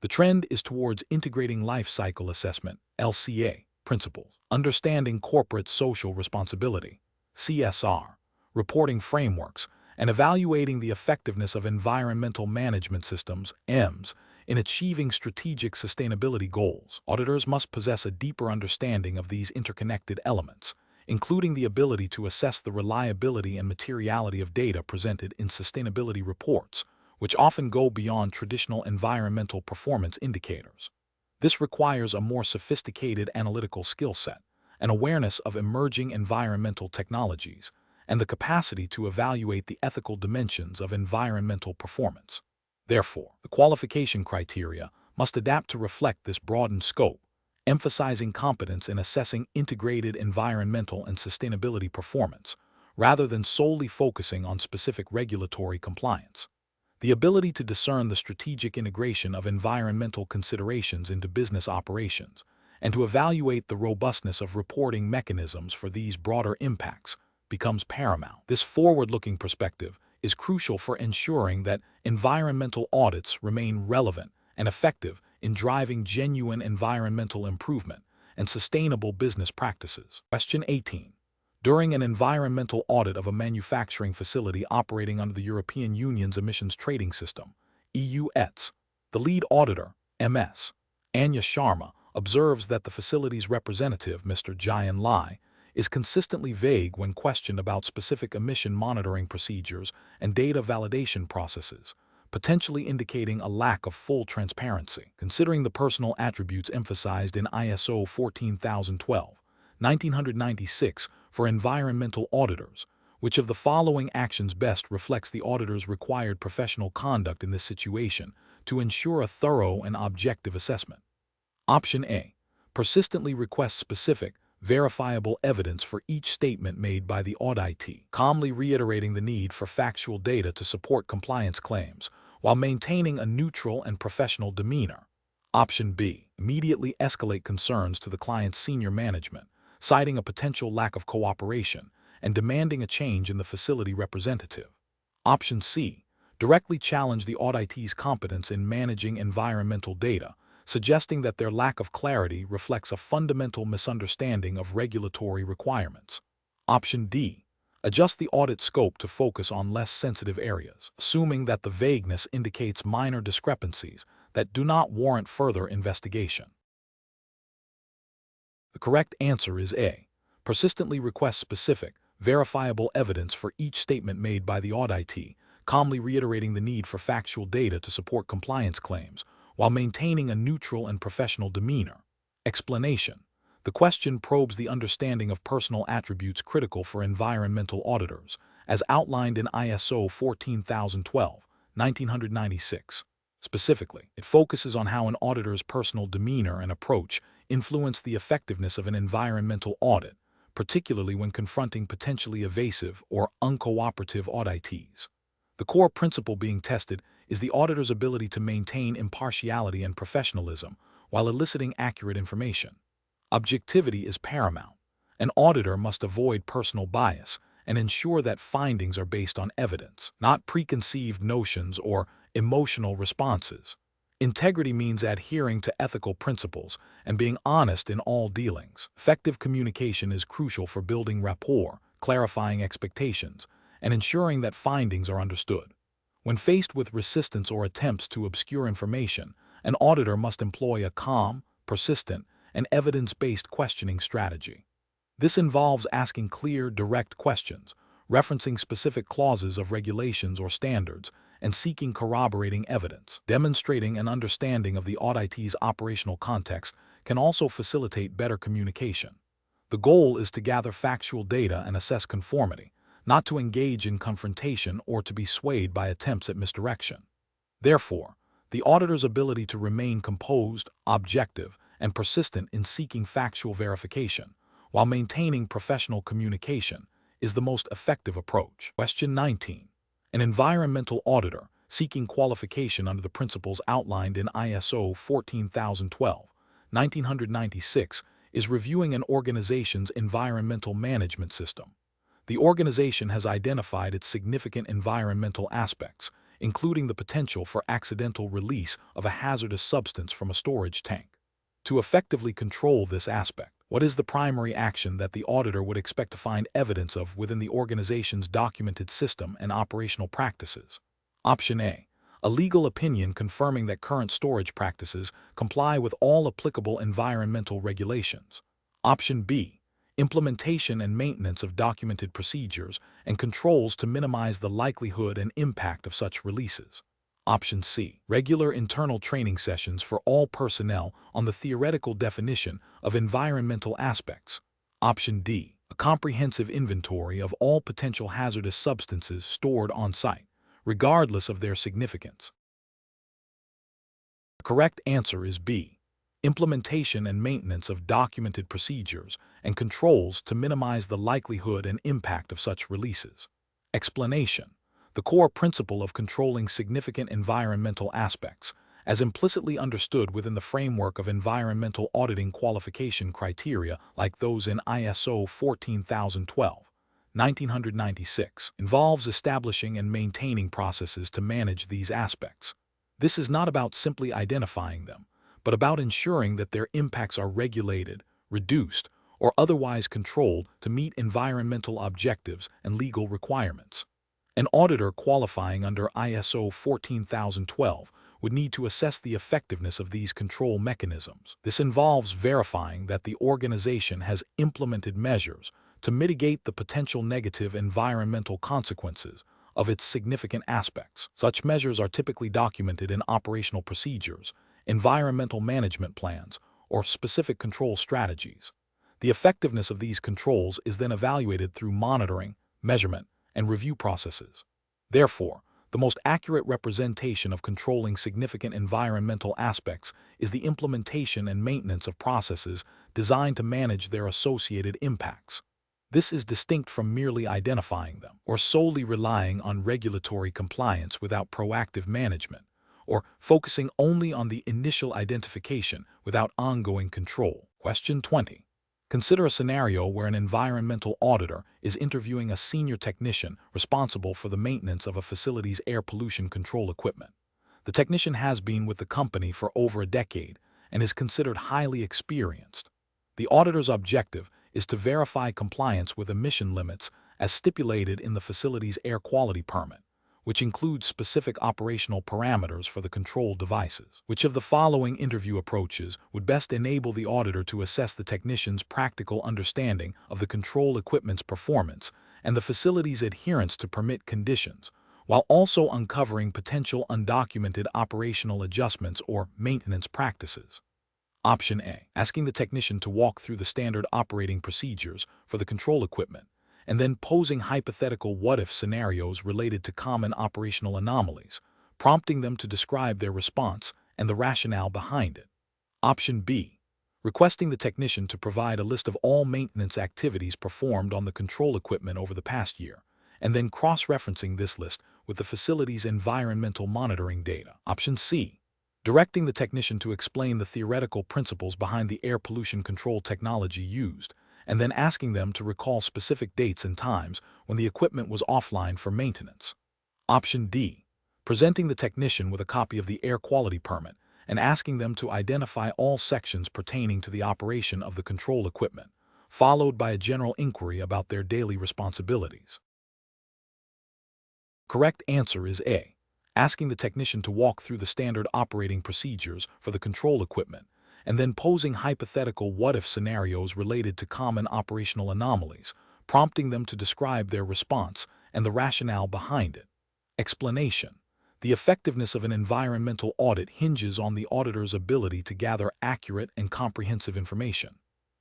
The trend is towards integrating life cycle assessment (LCA) principles, understanding corporate social responsibility (CSR), reporting frameworks, and evaluating the effectiveness of environmental management systems (EMS) in achieving strategic sustainability goals. Auditors must possess a deeper understanding of these interconnected elements, including the ability to assess the reliability and materiality of data presented in sustainability reports, which often go beyond traditional environmental performance indicators. This requires a more sophisticated analytical skill set, an awareness of emerging environmental technologies, and the capacity to evaluate the ethical dimensions of environmental performance. Therefore, the qualification criteria must adapt to reflect this broadened scope, emphasizing competence in assessing integrated environmental and sustainability performance, rather than solely focusing on specific regulatory compliance. The ability to discern the strategic integration of environmental considerations into business operations, and to evaluate the robustness of reporting mechanisms for these broader impacts, becomes paramount. This forward-looking perspective is crucial for ensuring that environmental audits remain relevant and effective in driving genuine environmental improvement and sustainable business practices. Question 18. During an environmental audit of a manufacturing facility operating under the European Union's Emissions Trading System, EU ETS, the lead auditor, MS, Anya Sharma, observes that the facility's representative, Mr. Jayan Lai, is consistently vague when questioned about specific emission monitoring procedures and data validation processes, potentially indicating a lack of full transparency. Considering the personal attributes emphasized in ISO 14012, 1996 for environmental auditors, which of the following actions best reflects the auditor's required professional conduct in this situation to ensure a thorough and objective assessment? Option A. Persistently request specific, verifiable evidence for each statement made by the auditee, calmly reiterating the need for factual data to support compliance claims, while maintaining a neutral and professional demeanor. Option B. Immediately escalate concerns to the client's senior management, citing a potential lack of cooperation and demanding a change in the facility representative. Option C. Directly challenge the auditee's competence in managing environmental data, suggesting that their lack of clarity reflects a fundamental misunderstanding of regulatory requirements. Option D. Adjust the audit scope to focus on less sensitive areas, assuming that the vagueness indicates minor discrepancies that do not warrant further investigation. The correct answer is A. Persistently request specific, verifiable evidence for each statement made by the auditee, calmly reiterating the need for factual data to support compliance claims, while maintaining a neutral and professional demeanor. Explanation. The question probes the understanding of personal attributes critical for environmental auditors, as outlined in ISO 14012, 1996. Specifically, it focuses on how an auditor's personal demeanor and approach influence the effectiveness of an environmental audit, particularly when confronting potentially evasive or uncooperative auditees. The core principle being tested is the auditor's ability to maintain impartiality and professionalism while eliciting accurate information. Objectivity is paramount. An auditor must avoid personal bias and ensure that findings are based on evidence, not preconceived notions or emotional responses. Integrity means adhering to ethical principles and being honest in all dealings. Effective communication is crucial for building rapport, clarifying expectations, and ensuring that findings are understood. When faced with resistance or attempts to obscure information, an auditor must employ a calm, persistent, and evidence-based questioning strategy. This involves asking clear, direct questions, referencing specific clauses of regulations or standards, and seeking corroborating evidence. Demonstrating an understanding of the auditee's operational context can also facilitate better communication. The goal is to gather factual data and assess conformity, not to engage in confrontation or to be swayed by attempts at misdirection. Therefore, the auditor's ability to remain composed, objective, and persistent in seeking factual verification, while maintaining professional communication, is the most effective approach. Question 19. An environmental auditor seeking qualification under the principles outlined in ISO 14012, 1996 is reviewing an organization's environmental management system. The organization has identified its significant environmental aspects, including the potential for accidental release of a hazardous substance from a storage tank. To effectively control this aspect, what is the primary action that the auditor would expect to find evidence of within the organization's documented system and operational practices? Option A. A legal opinion confirming that current storage practices comply with all applicable environmental regulations. Option B. Implementation and maintenance of documented procedures and controls to minimize the likelihood and impact of such releases. Option C. Regular internal training sessions for all personnel on the theoretical definition of environmental aspects. Option D. A comprehensive inventory of all potential hazardous substances stored on site, regardless of their significance. The correct answer is B. Implementation and maintenance of documented procedures and controls to minimize the likelihood and impact of such releases. Explanation. The core principle of controlling significant environmental aspects, as implicitly understood within the framework of environmental auditing qualification criteria like those in ISO 14012, 1996, involves establishing and maintaining processes to manage these aspects. This is not about simply identifying them, but about ensuring that their impacts are regulated, reduced, or otherwise controlled to meet environmental objectives and legal requirements. An auditor qualifying under ISO 14012 would need to assess the effectiveness of these control mechanisms. This involves verifying that the organization has implemented measures to mitigate the potential negative environmental consequences of its significant aspects. Such measures are typically documented in operational procedures, environmental management plans, or specific control strategies. The effectiveness of these controls is then evaluated through monitoring, measurement, and review processes. Therefore, the most accurate representation of controlling significant environmental aspects is the implementation and maintenance of processes designed to manage their associated impacts. This is distinct from merely identifying them, or solely relying on regulatory compliance without proactive management, or focusing only on the initial identification without ongoing control. Question 20. Consider a scenario where an environmental auditor is interviewing a senior technician responsible for the maintenance of a facility's air pollution control equipment. The technician has been with the company for over a decade and is considered highly experienced. The auditor's objective is to verify compliance with emission limits as stipulated in the facility's air quality permit, which includes specific operational parameters for the control devices. Which of the following interview approaches would best enable the auditor to assess the technician's practical understanding of the control equipment's performance and the facility's adherence to permit conditions, while also uncovering potential undocumented operational adjustments or maintenance practices? Option A, asking the technician to walk through the standard operating procedures for the control equipment, and then posing hypothetical what-if scenarios related to common operational anomalies, prompting them to describe their response and the rationale behind it. Option B, requesting the technician to provide a list of all maintenance activities performed on the control equipment over the past year, and then cross-referencing this list with the facility's environmental monitoring data. Option C, directing the technician to explain the theoretical principles behind the air pollution control technology used, and then asking them to recall specific dates and times when the equipment was offline for maintenance. Option D, presenting the technician with a copy of the air quality permit and asking them to identify all sections pertaining to the operation of the control equipment, followed by a general inquiry about their daily responsibilities. Correct answer is A, asking the technician to walk through the standard operating procedures for the control equipment, and then posing hypothetical what-if scenarios related to common operational anomalies, prompting them to describe their response and the rationale behind it. Explanation: the effectiveness of an environmental audit hinges on the auditor's ability to gather accurate and comprehensive information.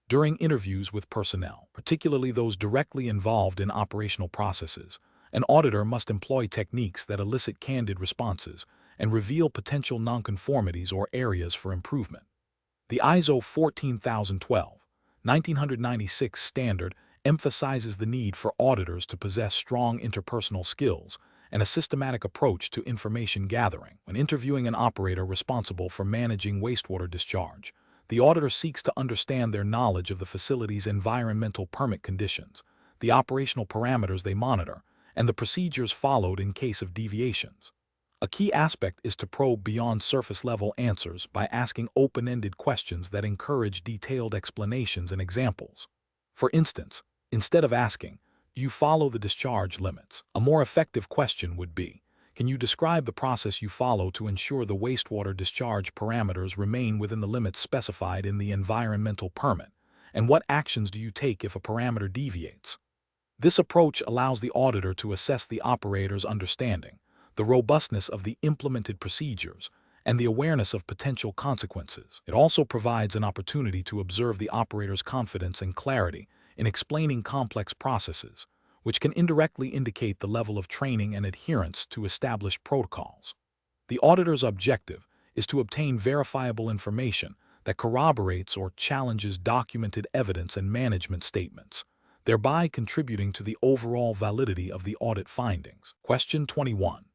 During interviews with personnel, particularly those directly involved in operational processes, an auditor must employ techniques that elicit candid responses and reveal potential nonconformities or areas for improvement. The ISO 14012/1996 standard emphasizes the need for auditors to possess strong interpersonal skills and a systematic approach to information gathering. When interviewing an operator responsible for managing wastewater discharge, the auditor seeks to understand their knowledge of the facility's environmental permit conditions, the operational parameters they monitor, and the procedures followed in case of deviations. A key aspect is to probe beyond surface-level answers by asking open-ended questions that encourage detailed explanations and examples. For instance, instead of asking, "Do you follow the discharge limits?" a more effective question would be, "Can you describe the process you follow to ensure the wastewater discharge parameters remain within the limits specified in the environmental permit, and what actions do you take if a parameter deviates?" This approach allows the auditor to assess the operator's understanding, the robustness of the implemented procedures, and the awareness of potential consequences. It also provides an opportunity to observe the operator's confidence and clarity in explaining complex processes, which can indirectly indicate the level of training and adherence to established protocols. The auditor's objective is to obtain verifiable information that corroborates or challenges documented evidence and management statements, thereby contributing to the overall validity of the audit findings. Question 21.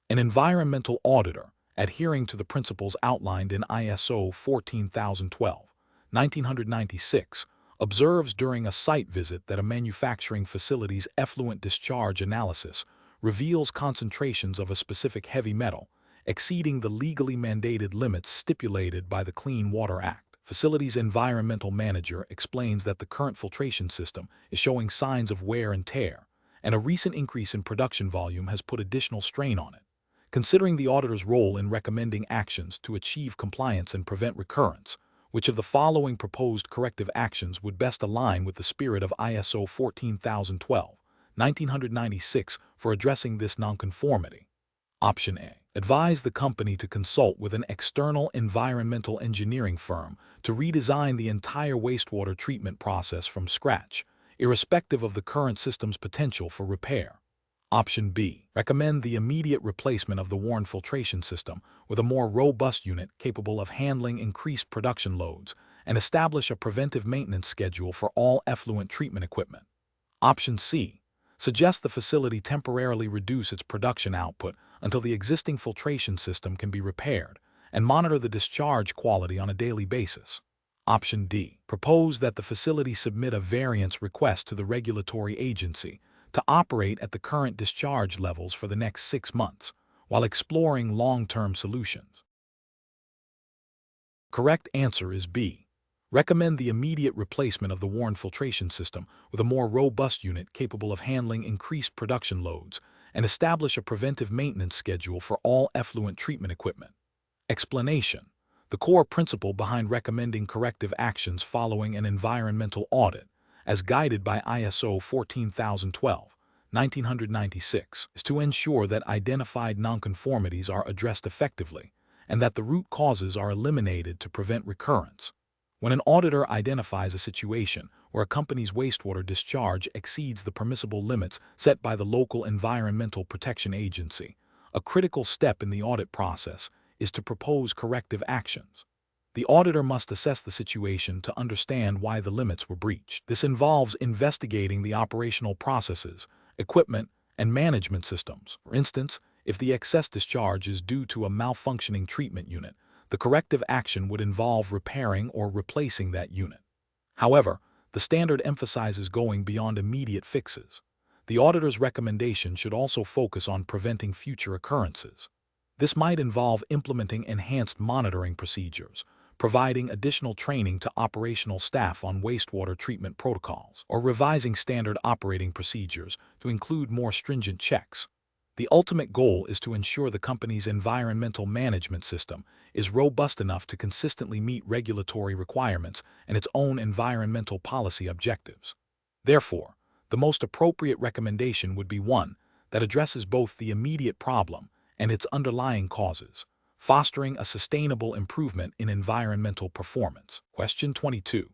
An environmental auditor, adhering to the principles outlined in ISO 14012/1996, observes during a site visit that a manufacturing facility's effluent discharge analysis reveals concentrations of a specific heavy metal exceeding the legally mandated limits stipulated by the Clean Water Act. Facility's environmental manager explains that the current filtration system is showing signs of wear and tear, and a recent increase in production volume has put additional strain on it. Considering the auditor's role in recommending actions to achieve compliance and prevent recurrence, which of the following proposed corrective actions would best align with the spirit of ISO 14012/1996 for addressing this nonconformity? Option A. Advise the company to consult with an external environmental engineering firm to redesign the entire wastewater treatment process from scratch, irrespective of the current system's potential for repair. Option B. Recommend the immediate replacement of the worn filtration system with a more robust unit capable of handling increased production loads and establish a preventive maintenance schedule for all effluent treatment equipment. Option C. Suggest the facility temporarily reduce its production output until the existing filtration system can be repaired and monitor the discharge quality on a daily basis. Option D. Propose that the facility submit a variance request to the regulatory agency to operate at the current discharge levels for the next 6 months, while exploring long-term solutions. Correct answer is B. Recommend the immediate replacement of the worn filtration system with a more robust unit capable of handling increased production loads and establish a preventive maintenance schedule for all effluent treatment equipment. Explanation: the core principle behind recommending corrective actions following an environmental audit, as guided by ISO 14012/1996, is to ensure that identified nonconformities are addressed effectively and that the root causes are eliminated to prevent recurrence. When an auditor identifies a situation where a company's wastewater discharge exceeds the permissible limits set by the local Environmental Protection Agency, a critical step in the audit process is to propose corrective actions. The auditor must assess the situation to understand why the limits were breached. This involves investigating the operational processes, equipment, and management systems. For instance, if the excess discharge is due to a malfunctioning treatment unit, the corrective action would involve repairing or replacing that unit. However, the standard emphasizes going beyond immediate fixes. The auditor's recommendation should also focus on preventing future occurrences. This might involve implementing enhanced monitoring procedures, providing additional training to operational staff on wastewater treatment protocols, or revising standard operating procedures to include more stringent checks. The ultimate goal is to ensure the company's environmental management system is robust enough to consistently meet regulatory requirements and its own environmental policy objectives. Therefore, the most appropriate recommendation would be one that addresses both the immediate problem and its underlying causes, fostering a sustainable improvement in environmental performance. Question 22.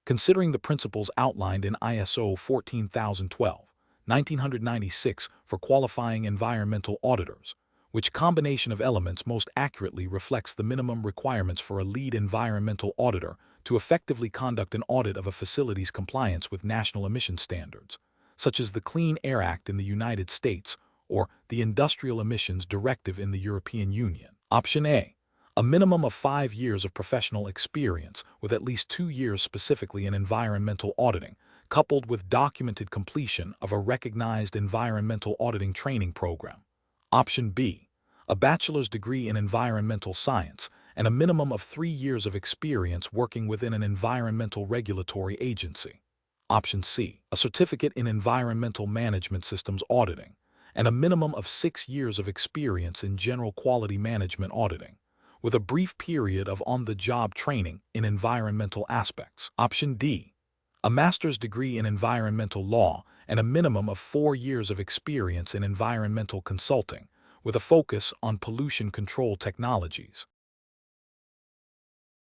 Considering the principles outlined in ISO 14012/1996 for qualifying environmental auditors, which combination of elements most accurately reflects the minimum requirements for a lead environmental auditor to effectively conduct an audit of a facility's compliance with national emission standards, such as the Clean Air Act in the United States or the Industrial Emissions Directive in the European Union? Option A. A minimum of 5 years of professional experience with at least 2 years specifically in environmental auditing, coupled with documented completion of a recognized environmental auditing training program. Option B. A bachelor's degree in environmental science and a minimum of 3 years of experience working within an environmental regulatory agency. Option C. A certificate in environmental management systems auditing and a minimum of 6 years of experience in general quality management auditing, with a brief period of on-the-job training in environmental aspects. Option D. A master's degree in environmental law and a minimum of 4 years of experience in environmental consulting, with a focus on pollution control technologies.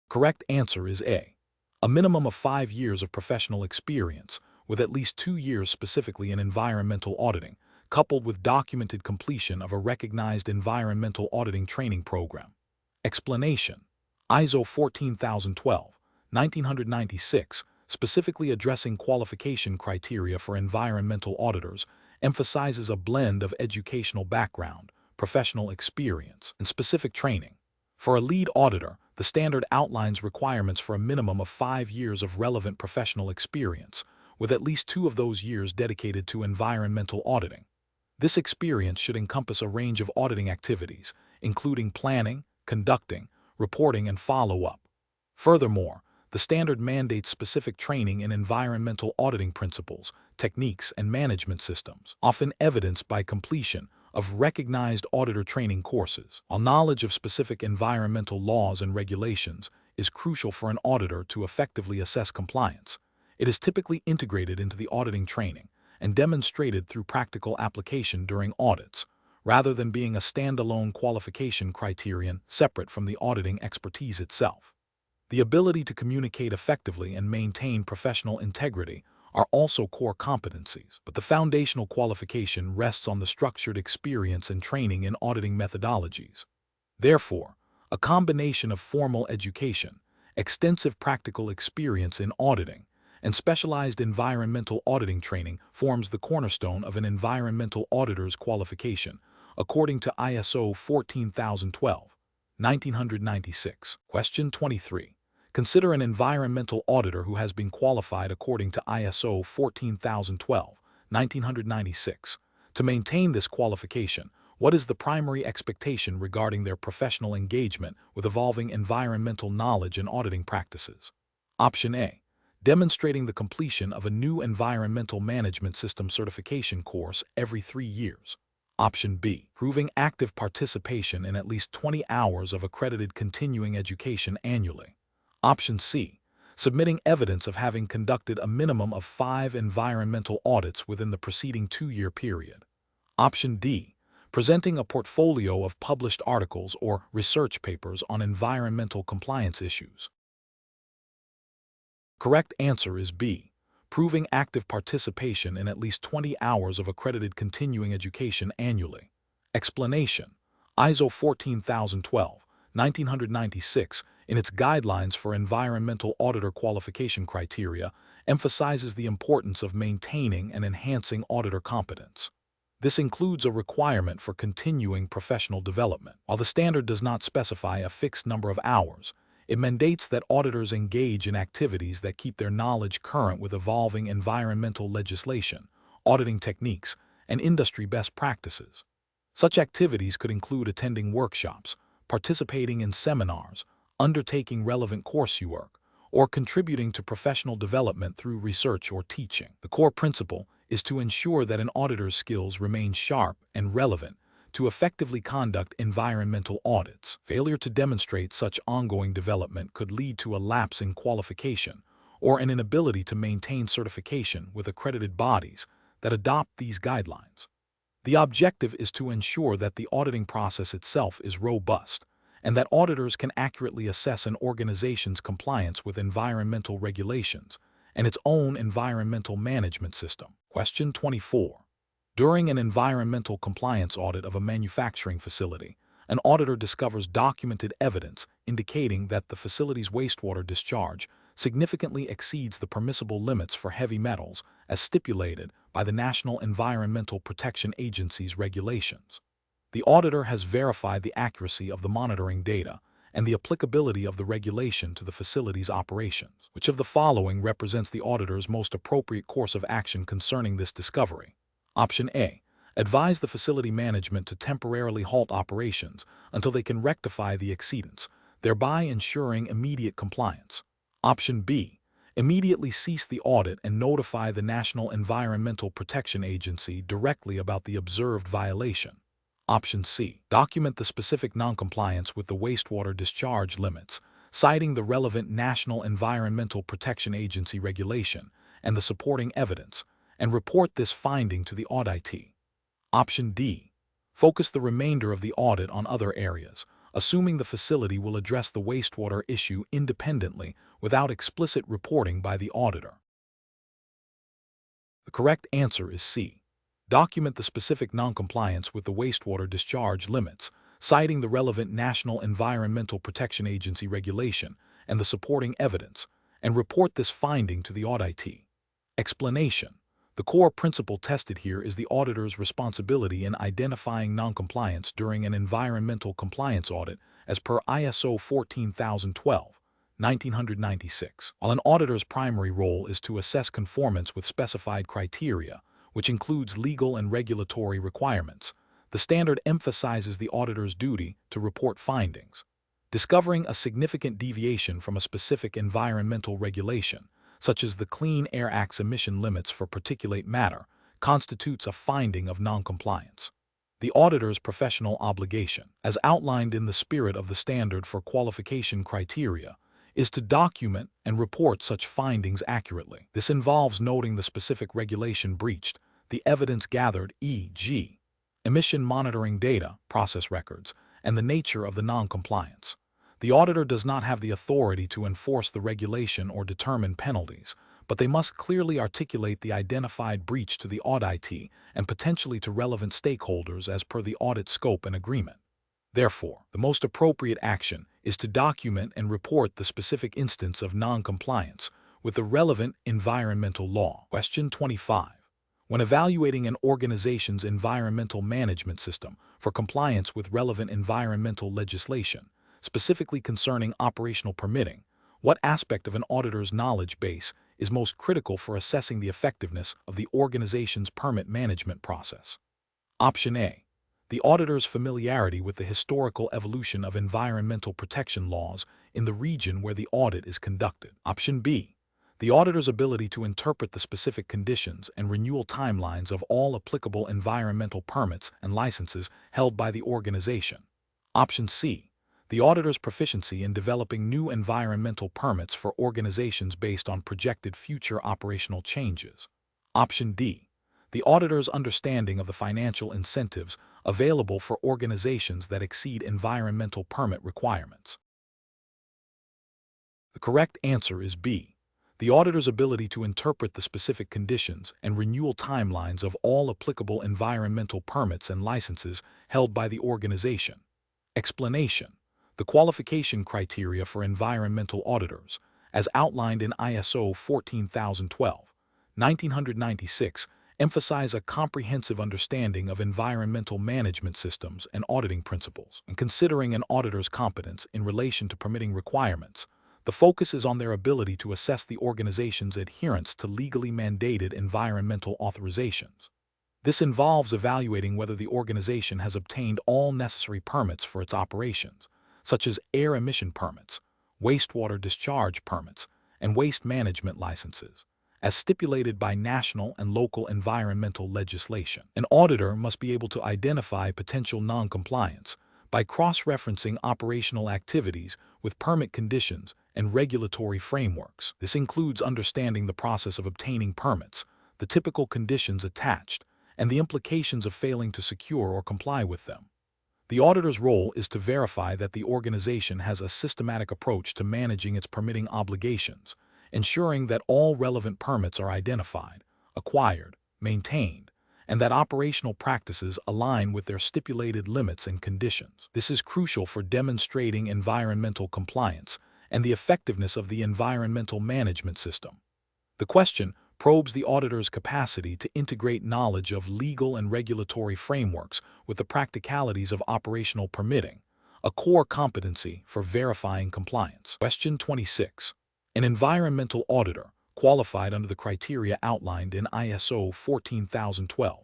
Correct answer is A. A minimum of 5 years of professional experience, with at least 2 years specifically in environmental auditing, coupled with documented completion of a recognized environmental auditing training program. Explanation: ISO 14012/1996, specifically addressing qualification criteria for environmental auditors, emphasizes a blend of educational background, professional experience, and specific training. For a lead auditor, the standard outlines requirements for a minimum of 5 years of relevant professional experience, with at least 2 of those years dedicated to environmental auditing. This experience should encompass a range of auditing activities, including planning, conducting, reporting, and follow-up. Furthermore, the standard mandates specific training in environmental auditing principles, techniques, and management systems, often evidenced by completion of recognized auditor training courses. While knowledge of specific environmental laws and regulations is crucial for an auditor to effectively assess compliance, it is typically integrated into the auditing training and demonstrated through practical application during audits, rather than being a standalone qualification criterion separate from the auditing expertise itself. The ability to communicate effectively and maintain professional integrity are also core competencies, but the foundational qualification rests on the structured experience and training in auditing methodologies. Therefore, a combination of formal education, extensive practical experience in auditing, and specialized environmental auditing training forms the cornerstone of an environmental auditor's qualification, according to ISO 14012/1996. Question 23. Consider an environmental auditor who has been qualified according to ISO 14012/1996. To maintain this qualification, what is the primary expectation regarding their professional engagement with evolving environmental knowledge and auditing practices? Option A. Demonstrating the completion of a new environmental management system certification course every 3 years. Option B. Proving active participation in at least 20 hours of accredited continuing education annually. Option C. Submitting evidence of having conducted a minimum of 5 environmental audits within the preceding 2-year period. Option D. Presenting a portfolio of published articles or research papers on environmental compliance issues. correct answer is B. Proving active participation in at least 20 hours of accredited continuing education annually. Explanation. ISO 14012, 1996, in its Guidelines for Environmental Auditor Qualification Criteria, emphasizes the importance of maintaining and enhancing auditor competence. This includes a requirement for continuing professional development. While the standard does not specify a fixed number of hours, it mandates that auditors engage in activities that keep their knowledge current with evolving environmental legislation, auditing techniques, and industry best practices. Such activities could include attending workshops, participating in seminars, undertaking relevant coursework, or contributing to professional development through research or teaching. The core principle is to ensure that an auditor's skills remain sharp and relevant to effectively conduct environmental audits. Failure to demonstrate such ongoing development could lead to a lapse in qualification or an inability to maintain certification with accredited bodies that adopt these guidelines. The objective is to ensure that the auditing process itself is robust and that auditors can accurately assess an organization's compliance with environmental regulations and its own environmental management system. Question 24. During an environmental compliance audit of a manufacturing facility, an auditor discovers documented evidence indicating that the facility's wastewater discharge significantly exceeds the permissible limits for heavy metals as stipulated by the National Environmental Protection Agency's regulations. The auditor has verified the accuracy of the monitoring data and the applicability of the regulation to the facility's operations. Which of the following represents the auditor's most appropriate course of action concerning this discovery? Option A. Advise the facility management to temporarily halt operations until they can rectify the exceedance, thereby ensuring immediate compliance. Option B. Immediately cease the audit and notify the National Environmental Protection Agency directly about the observed violation. Option C. Document the specific noncompliance with the wastewater discharge limits, citing the relevant National Environmental Protection Agency regulation and the supporting evidence, and report this finding to the auditee. Option D. Focus the remainder of the audit on other areas, assuming the facility will address the wastewater issue independently without explicit reporting by the auditor. The correct answer is C. Document the specific noncompliance with the wastewater discharge limits, citing the relevant National Environmental Protection Agency regulation and the supporting evidence, and report this finding to the auditee. Explanation. The core principle tested here is the auditor's responsibility in identifying noncompliance during an environmental compliance audit as per ISO 14012, 1996. While an auditor's primary role is to assess conformance with specified criteria, which includes legal and regulatory requirements, the standard emphasizes the auditor's duty to report findings. Discovering a significant deviation from a specific environmental regulation, such as the Clean Air Act's emission limits for particulate matter, constitutes a finding of noncompliance. The auditor's professional obligation, as outlined in the spirit of the standard for qualification criteria, is to document and report such findings accurately. This involves noting the specific regulation breached, the evidence gathered, e.g., emission monitoring data, process records, and the nature of the noncompliance. The auditor does not have the authority to enforce the regulation or determine penalties, but they must clearly articulate the identified breach to the auditee and potentially to relevant stakeholders as per the audit scope and agreement. Therefore, the most appropriate action is to document and report the specific instance of noncompliance with the relevant environmental law. Question 25. When evaluating an organization's environmental management system for compliance with relevant environmental legislation, specifically concerning operational permitting, what aspect of an auditor's knowledge base is most critical for assessing the effectiveness of the organization's permit management process? Option A. The auditor's familiarity with the historical evolution of environmental protection laws in the region where the audit is conducted. Option B. The auditor's ability to interpret the specific conditions and renewal timelines of all applicable environmental permits and licenses held by the organization. Option C. The auditor's proficiency in developing new environmental permits for organizations based on projected future operational changes. Option D. The auditor's understanding of the financial incentives available for organizations that exceed environmental permit requirements. The correct answer is B. The auditor's ability to interpret the specific conditions and renewal timelines of all applicable environmental permits and licenses held by the organization. Explanation: the qualification criteria for environmental auditors, as outlined in ISO 14012, 1996, emphasize a comprehensive understanding of environmental management systems and auditing principles. And considering an auditor's competence in relation to permitting requirements, the focus is on their ability to assess the organization's adherence to legally mandated environmental authorizations. This involves evaluating whether the organization has obtained all necessary permits for its operations, such as air emission permits, wastewater discharge permits, and waste management licenses, as stipulated by national and local environmental legislation. An auditor must be able to identify potential non-compliance by cross-referencing operational activities with permit conditions and regulatory frameworks. This includes understanding the process of obtaining permits, the typical conditions attached, and the implications of failing to secure or comply with them. The auditor's role is to verify that the organization has a systematic approach to managing its permitting obligations, ensuring that all relevant permits are identified, acquired, maintained, and that operational practices align with their stipulated limits and conditions. This is crucial for demonstrating environmental compliance and the effectiveness of the environmental management system. The question probes the auditor's capacity to integrate knowledge of legal and regulatory frameworks with the practicalities of operational permitting, a core competency for verifying compliance. Question 26. An environmental auditor, qualified under the criteria outlined in ISO 14012,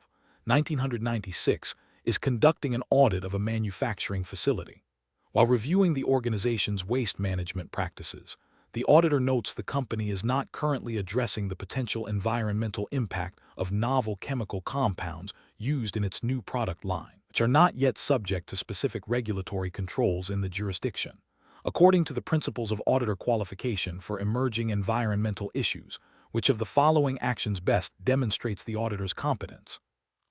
1996, is conducting an audit of a manufacturing facility. While reviewing the organization's waste management practices, the auditor notes the company is not currently addressing the potential environmental impact of novel chemical compounds used in its new product line, which are not yet subject to specific regulatory controls in the jurisdiction. According to the principles of auditor qualification for emerging environmental issues, which of the following actions best demonstrates the auditor's competence?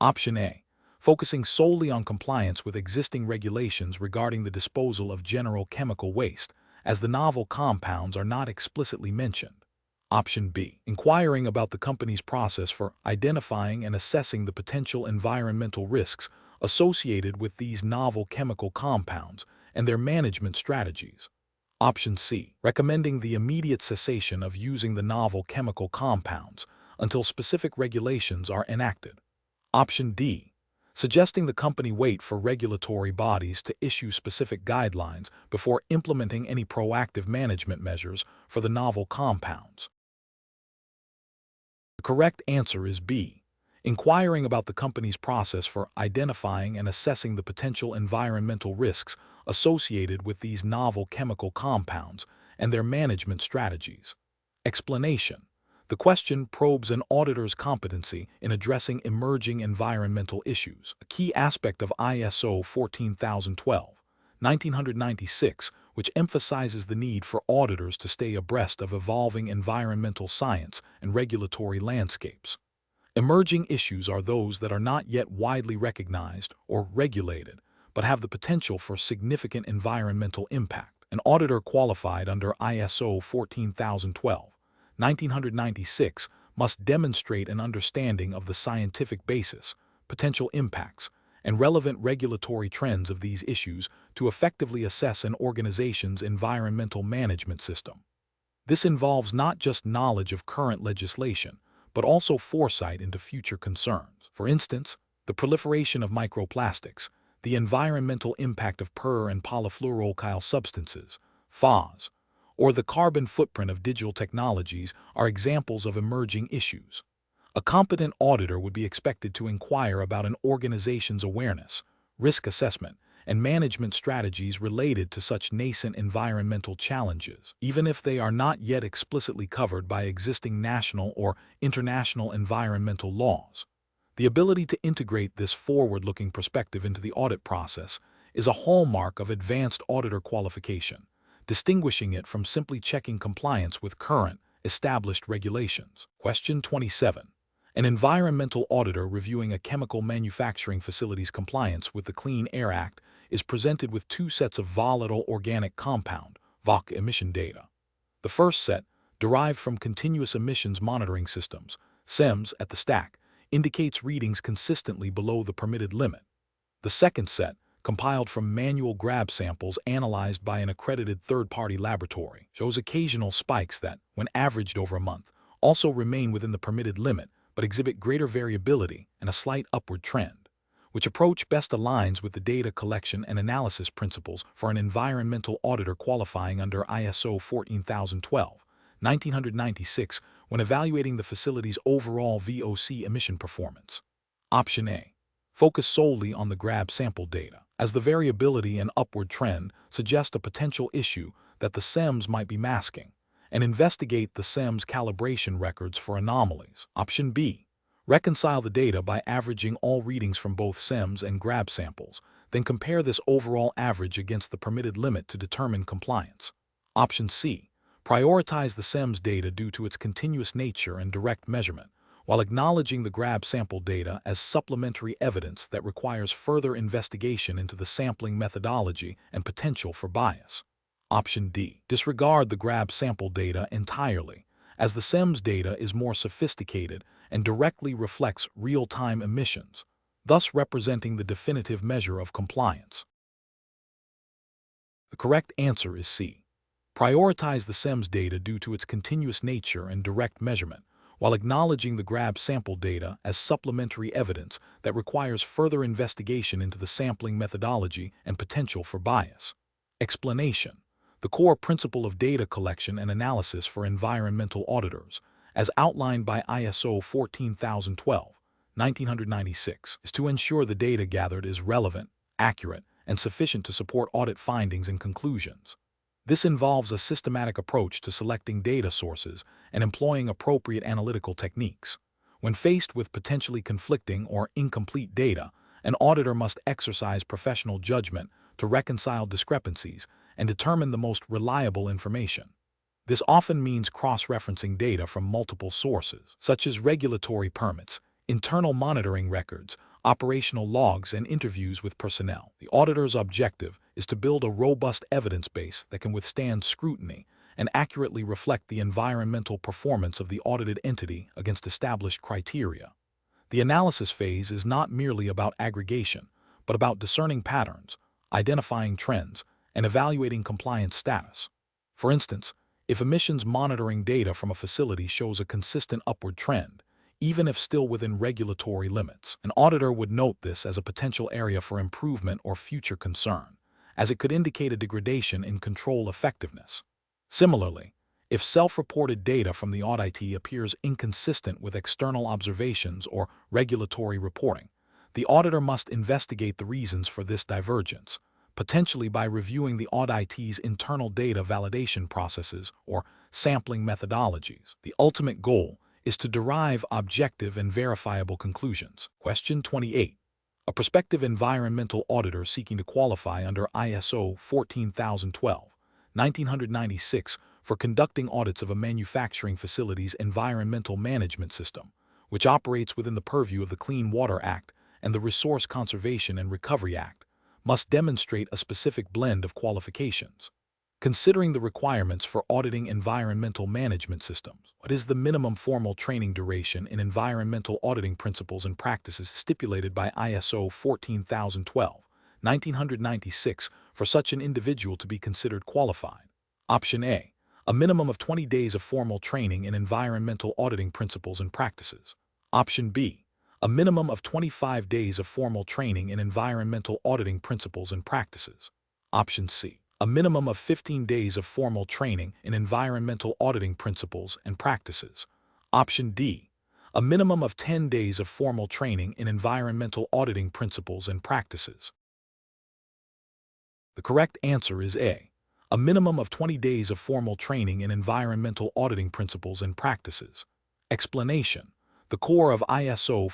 Option A. Focusing solely on compliance with existing regulations regarding the disposal of general chemical waste, as the novel compounds are not explicitly mentioned. Option B. Inquiring about the company's process for identifying and assessing the potential environmental risks associated with these novel chemical compounds and their management strategies. Option C. Recommending the immediate cessation of using the novel chemical compounds until specific regulations are enacted. Option D. Suggesting the company wait for regulatory bodies to issue specific guidelines before implementing any proactive management measures for the novel compounds. The correct answer is B. Inquiring about the company's process for identifying and assessing the potential environmental risks associated with these novel chemical compounds and their management strategies. Explanation: the question probes an auditor's competency in addressing emerging environmental issues, a key aspect of ISO 14012, 1996, which emphasizes the need for auditors to stay abreast of evolving environmental science and regulatory landscapes. Emerging issues are those that are not yet widely recognized or regulated, but have the potential for significant environmental impact. An auditor qualified under ISO 14012, 1996, must demonstrate an understanding of the scientific basis, potential impacts, and relevant regulatory trends of these issues to effectively assess an organization's environmental management system. This involves not just knowledge of current legislation, but also foresight into future concerns. For instance, the proliferation of microplastics, the environmental impact of per- and polyfluoroalkyl substances, FOS, or the carbon footprint of digital technologies are examples of emerging issues. A competent auditor would be expected to inquire about an organization's awareness, risk assessment, and management strategies related to such nascent environmental challenges, even if they are not yet explicitly covered by existing national or international environmental laws. The ability to integrate this forward-looking perspective into the audit process is a hallmark of advanced auditor qualification, distinguishing it from simply checking compliance with current, established regulations. Question 27. An environmental auditor reviewing a chemical manufacturing facility's compliance with the Clean Air Act is presented with two sets of volatile organic compound (VOC) emission data. The first set, derived from continuous emissions monitoring systems, CEMS, at the stack, indicates readings consistently below the permitted limit. The second set, compiled from manual grab samples analyzed by an accredited third-party laboratory, shows occasional spikes that, when averaged over a month, also remain within the permitted limit but exhibit greater variability and a slight upward trend, which approach best aligns with the data collection and analysis principles for an environmental auditor qualifying under ISO 14012-1996 when evaluating the facility's overall VOC emission performance. Option A. Focus solely on the grab sample data, as the variability and upward trend suggest a potential issue that the CEMS might be masking, and investigate the CEMS calibration records for anomalies. Option B. Reconcile the data by averaging all readings from both CEMS and grab samples, then compare this overall average against the permitted limit to determine compliance. Option C. Prioritize the CEMS data due to its continuous nature and direct measurement, while acknowledging the grab sample data as supplementary evidence that requires further investigation into the sampling methodology and potential for bias. Option D. Disregard the grab sample data entirely, as the CEMS data is more sophisticated and directly reflects real-time emissions, thus representing the definitive measure of compliance. The correct answer is C. Prioritize the CEMS data due to its continuous nature and direct measurement, while acknowledging the grab sample data as supplementary evidence that requires further investigation into the sampling methodology and potential for bias. Explanation: the core principle of data collection and analysis for environmental auditors, as outlined by ISO 14012-1996, is to ensure the data gathered is relevant, accurate, and sufficient to support audit findings and conclusions. This involves a systematic approach to selecting data sources and employing appropriate analytical techniques. When faced with potentially conflicting or incomplete data, an auditor must exercise professional judgment to reconcile discrepancies and determine the most reliable information. This often means cross-referencing data from multiple sources, such as regulatory permits, internal monitoring records, operational logs, and interviews with personnel. The auditor's objective is to build a robust evidence base that can withstand scrutiny and accurately reflect the environmental performance of the audited entity against established criteria. The analysis phase is not merely about aggregation, but about discerning patterns, identifying trends, and evaluating compliance status. For instance, if emissions monitoring data from a facility shows a consistent upward trend, even if still within regulatory limits, an auditor would note this as a potential area for improvement or future concern, as it could indicate a degradation in control effectiveness. Similarly, if self-reported data from the auditee appears inconsistent with external observations or regulatory reporting, the auditor must investigate the reasons for this divergence, potentially by reviewing the auditee's internal data validation processes or sampling methodologies. The ultimate goal is to derive objective and verifiable conclusions. Question 28. A prospective environmental auditor seeking to qualify under ISO 14012-1996 for conducting audits of a manufacturing facility's environmental management system, which operates within the purview of the Clean Water Act and the Resource Conservation and Recovery Act, must demonstrate a specific blend of qualifications. Considering the requirements for auditing environmental management systems, what is the minimum formal training duration in environmental auditing principles and practices stipulated by ISO 14012-1996 for such an individual to be considered qualified? Option A. A minimum of 20 days of formal training in environmental auditing principles and practices. Option B. A minimum of 25 days of formal training in environmental auditing principles and practices. Option C. A minimum of 15 days of formal training in environmental auditing principles and practices. Option D. A minimum of 10 days of formal training in environmental auditing principles and practices. The correct answer is A. A minimum of 20 days of formal training in environmental auditing principles and practices. Explanation: the core of ISO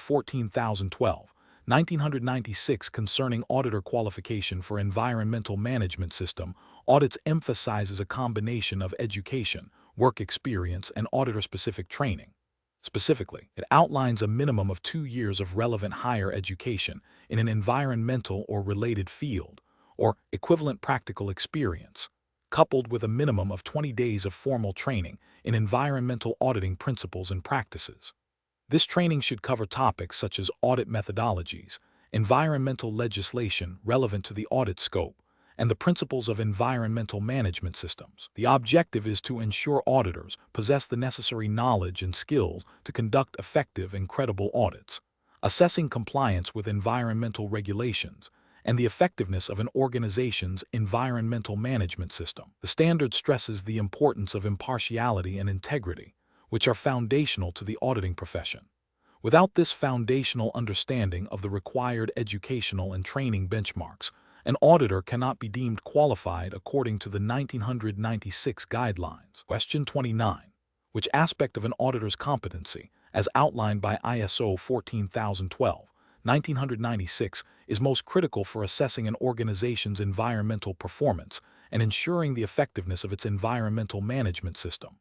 14012-1996 concerning auditor qualification for environmental management system audits emphasizes a combination of education, work experience, and auditor-specific training. Specifically, it outlines a minimum of 2 years of relevant higher education in an environmental or related field, or equivalent practical experience, coupled with a minimum of 20 days of formal training in environmental auditing principles and practices. This training should cover topics such as audit methodologies, environmental legislation relevant to the audit scope, and the principles of environmental management systems. The objective is to ensure auditors possess the necessary knowledge and skills to conduct effective and credible audits, assessing compliance with environmental regulations, and the effectiveness of an organization's environmental management system. The standard stresses the importance of impartiality and integrity, which are foundational to the auditing profession. Without this foundational understanding of the required educational and training benchmarks, an auditor cannot be deemed qualified according to the 1996 guidelines. Question 29. Which aspect of an auditor's competency, as outlined by ISO 14012/1996, is most critical for assessing an organization's environmental performance and ensuring the effectiveness of its environmental management system?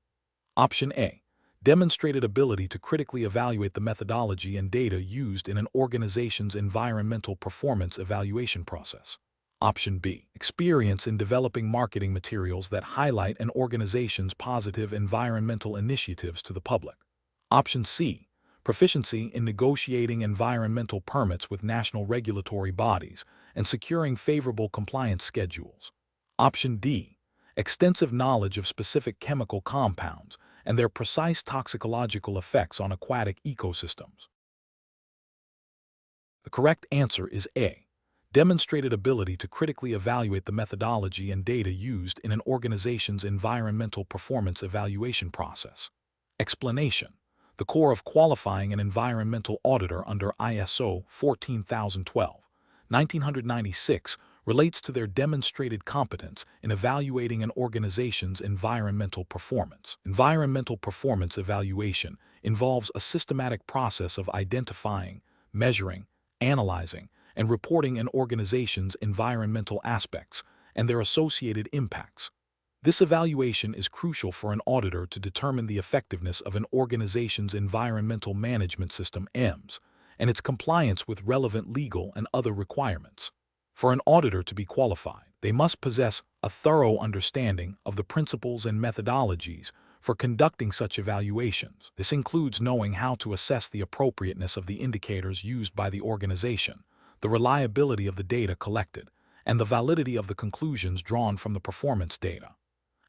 Option A. Demonstrated ability to critically evaluate the methodology and data used in an organization's environmental performance evaluation process. Option B. Experience in developing marketing materials that highlight an organization's positive environmental initiatives to the public. Option C. Proficiency in negotiating environmental permits with national regulatory bodies and securing favorable compliance schedules. Option D. Extensive knowledge of specific chemical compounds and their precise toxicological effects on aquatic ecosystems. The correct answer is A. Demonstrated ability to critically evaluate the methodology and data used in an organization's environmental performance evaluation process. Explanation. The core of qualifying an environmental auditor under ISO 14012/1996 relates to their demonstrated competence in evaluating an organization's environmental performance. Environmental performance evaluation involves a systematic process of identifying, measuring, analyzing, and reporting an organization's environmental aspects and their associated impacts. This evaluation is crucial for an auditor to determine the effectiveness of an organization's environmental management system (EMS) and its compliance with relevant legal and other requirements. For an auditor to be qualified, they must possess a thorough understanding of the principles and methodologies for conducting such evaluations. This includes knowing how to assess the appropriateness of the indicators used by the organization, the reliability of the data collected, and the validity of the conclusions drawn from the performance data.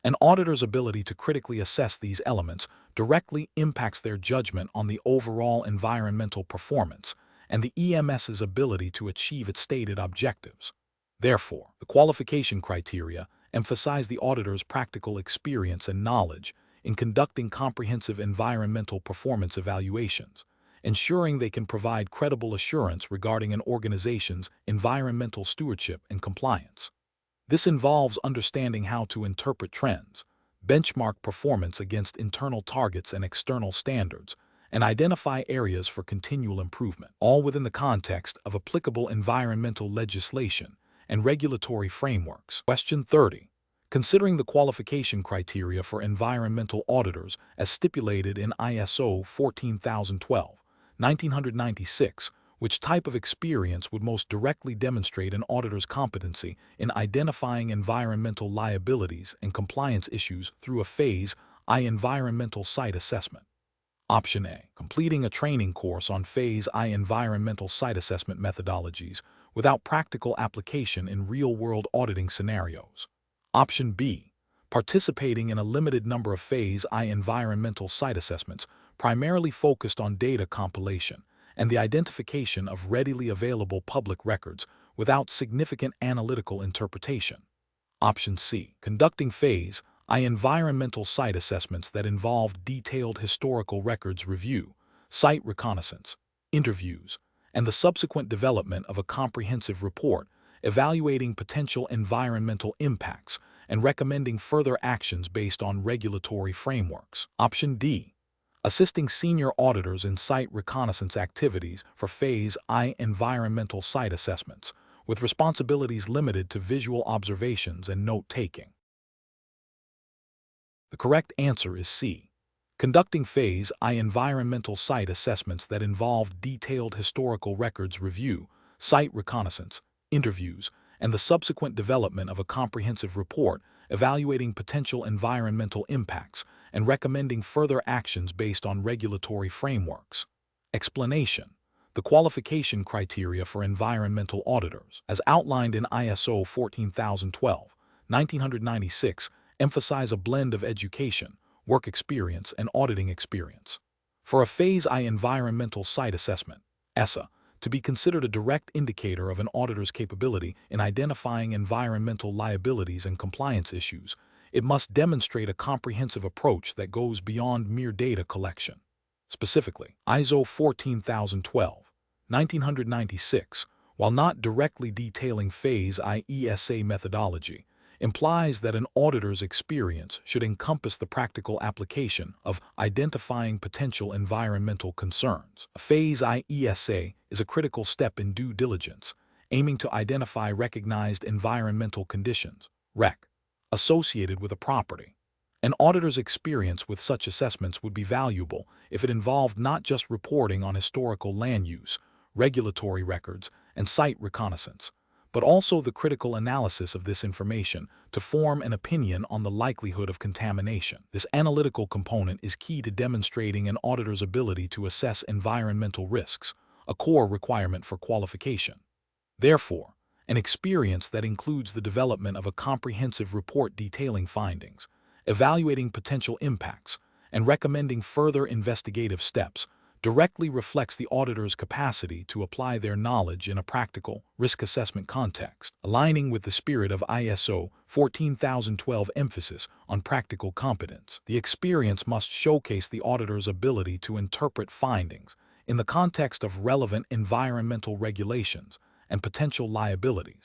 An auditor's ability to critically assess these elements directly impacts their judgment on the overall environmental performance and the EMS's ability to achieve its stated objectives. Therefore, the qualification criteria emphasize the auditor's practical experience and knowledge in conducting comprehensive environmental performance evaluations, ensuring they can provide credible assurance regarding an organization's environmental stewardship and compliance. This involves understanding how to interpret trends, benchmark performance against internal targets and external standards, and identify areas for continual improvement, all within the context of applicable environmental legislation and regulatory frameworks. Question 30. Considering the qualification criteria for environmental auditors as stipulated in ISO 14012/1996, which type of experience would most directly demonstrate an auditor's competency in identifying environmental liabilities and compliance issues through a Phase I environmental site assessment? Option A. Completing a training course on Phase I environmental site assessment methodologies without practical application in real-world auditing scenarios. Option B. Participating in a limited number of Phase I environmental site assessments primarily focused on data compilation and the identification of readily available public records without significant analytical interpretation. Option C. Conducting Phase I environmental site assessments that involve detailed historical records review, site reconnaissance, interviews, and the subsequent development of a comprehensive report evaluating potential environmental impacts and recommending further actions based on regulatory frameworks. Option D. Assisting senior auditors in site reconnaissance activities for Phase I environmental site assessments, with responsibilities limited to visual observations and note-taking. The correct answer is C. Conducting Phase I environmental site assessments that involve detailed historical records review, site reconnaissance, interviews, and the subsequent development of a comprehensive report evaluating potential environmental impacts and recommending further actions based on regulatory frameworks. Explanation: the qualification criteria for environmental auditors, as outlined in ISO 14012/1996, emphasize a blend of education, work experience, and auditing experience. For a Phase I environmental site assessment, ESSA, to be considered a direct indicator of an auditor's capability in identifying environmental liabilities and compliance issues, it must demonstrate a comprehensive approach that goes beyond mere data collection. Specifically, ISO 14012/1996, while not directly detailing Phase I ESA methodology, implies that an auditor's experience should encompass the practical application of identifying potential environmental concerns. A Phase I ESA is a critical step in due diligence, aiming to identify recognized environmental conditions, REC, associated with a property. An auditor's experience with such assessments would be valuable if it involved not just reporting on historical land use, regulatory records, and site reconnaissance, but also the critical analysis of this information to form an opinion on the likelihood of contamination. This analytical component is key to demonstrating an auditor's ability to assess environmental risks, a core requirement for qualification. Therefore, an experience that includes the development of a comprehensive report detailing findings, evaluating potential impacts, and recommending further investigative steps directly reflects the auditor's capacity to apply their knowledge in a practical, risk assessment context, aligning with the spirit of ISO 14012 emphasis on practical competence. The experience must showcase the auditor's ability to interpret findings in the context of relevant environmental regulations and potential liabilities.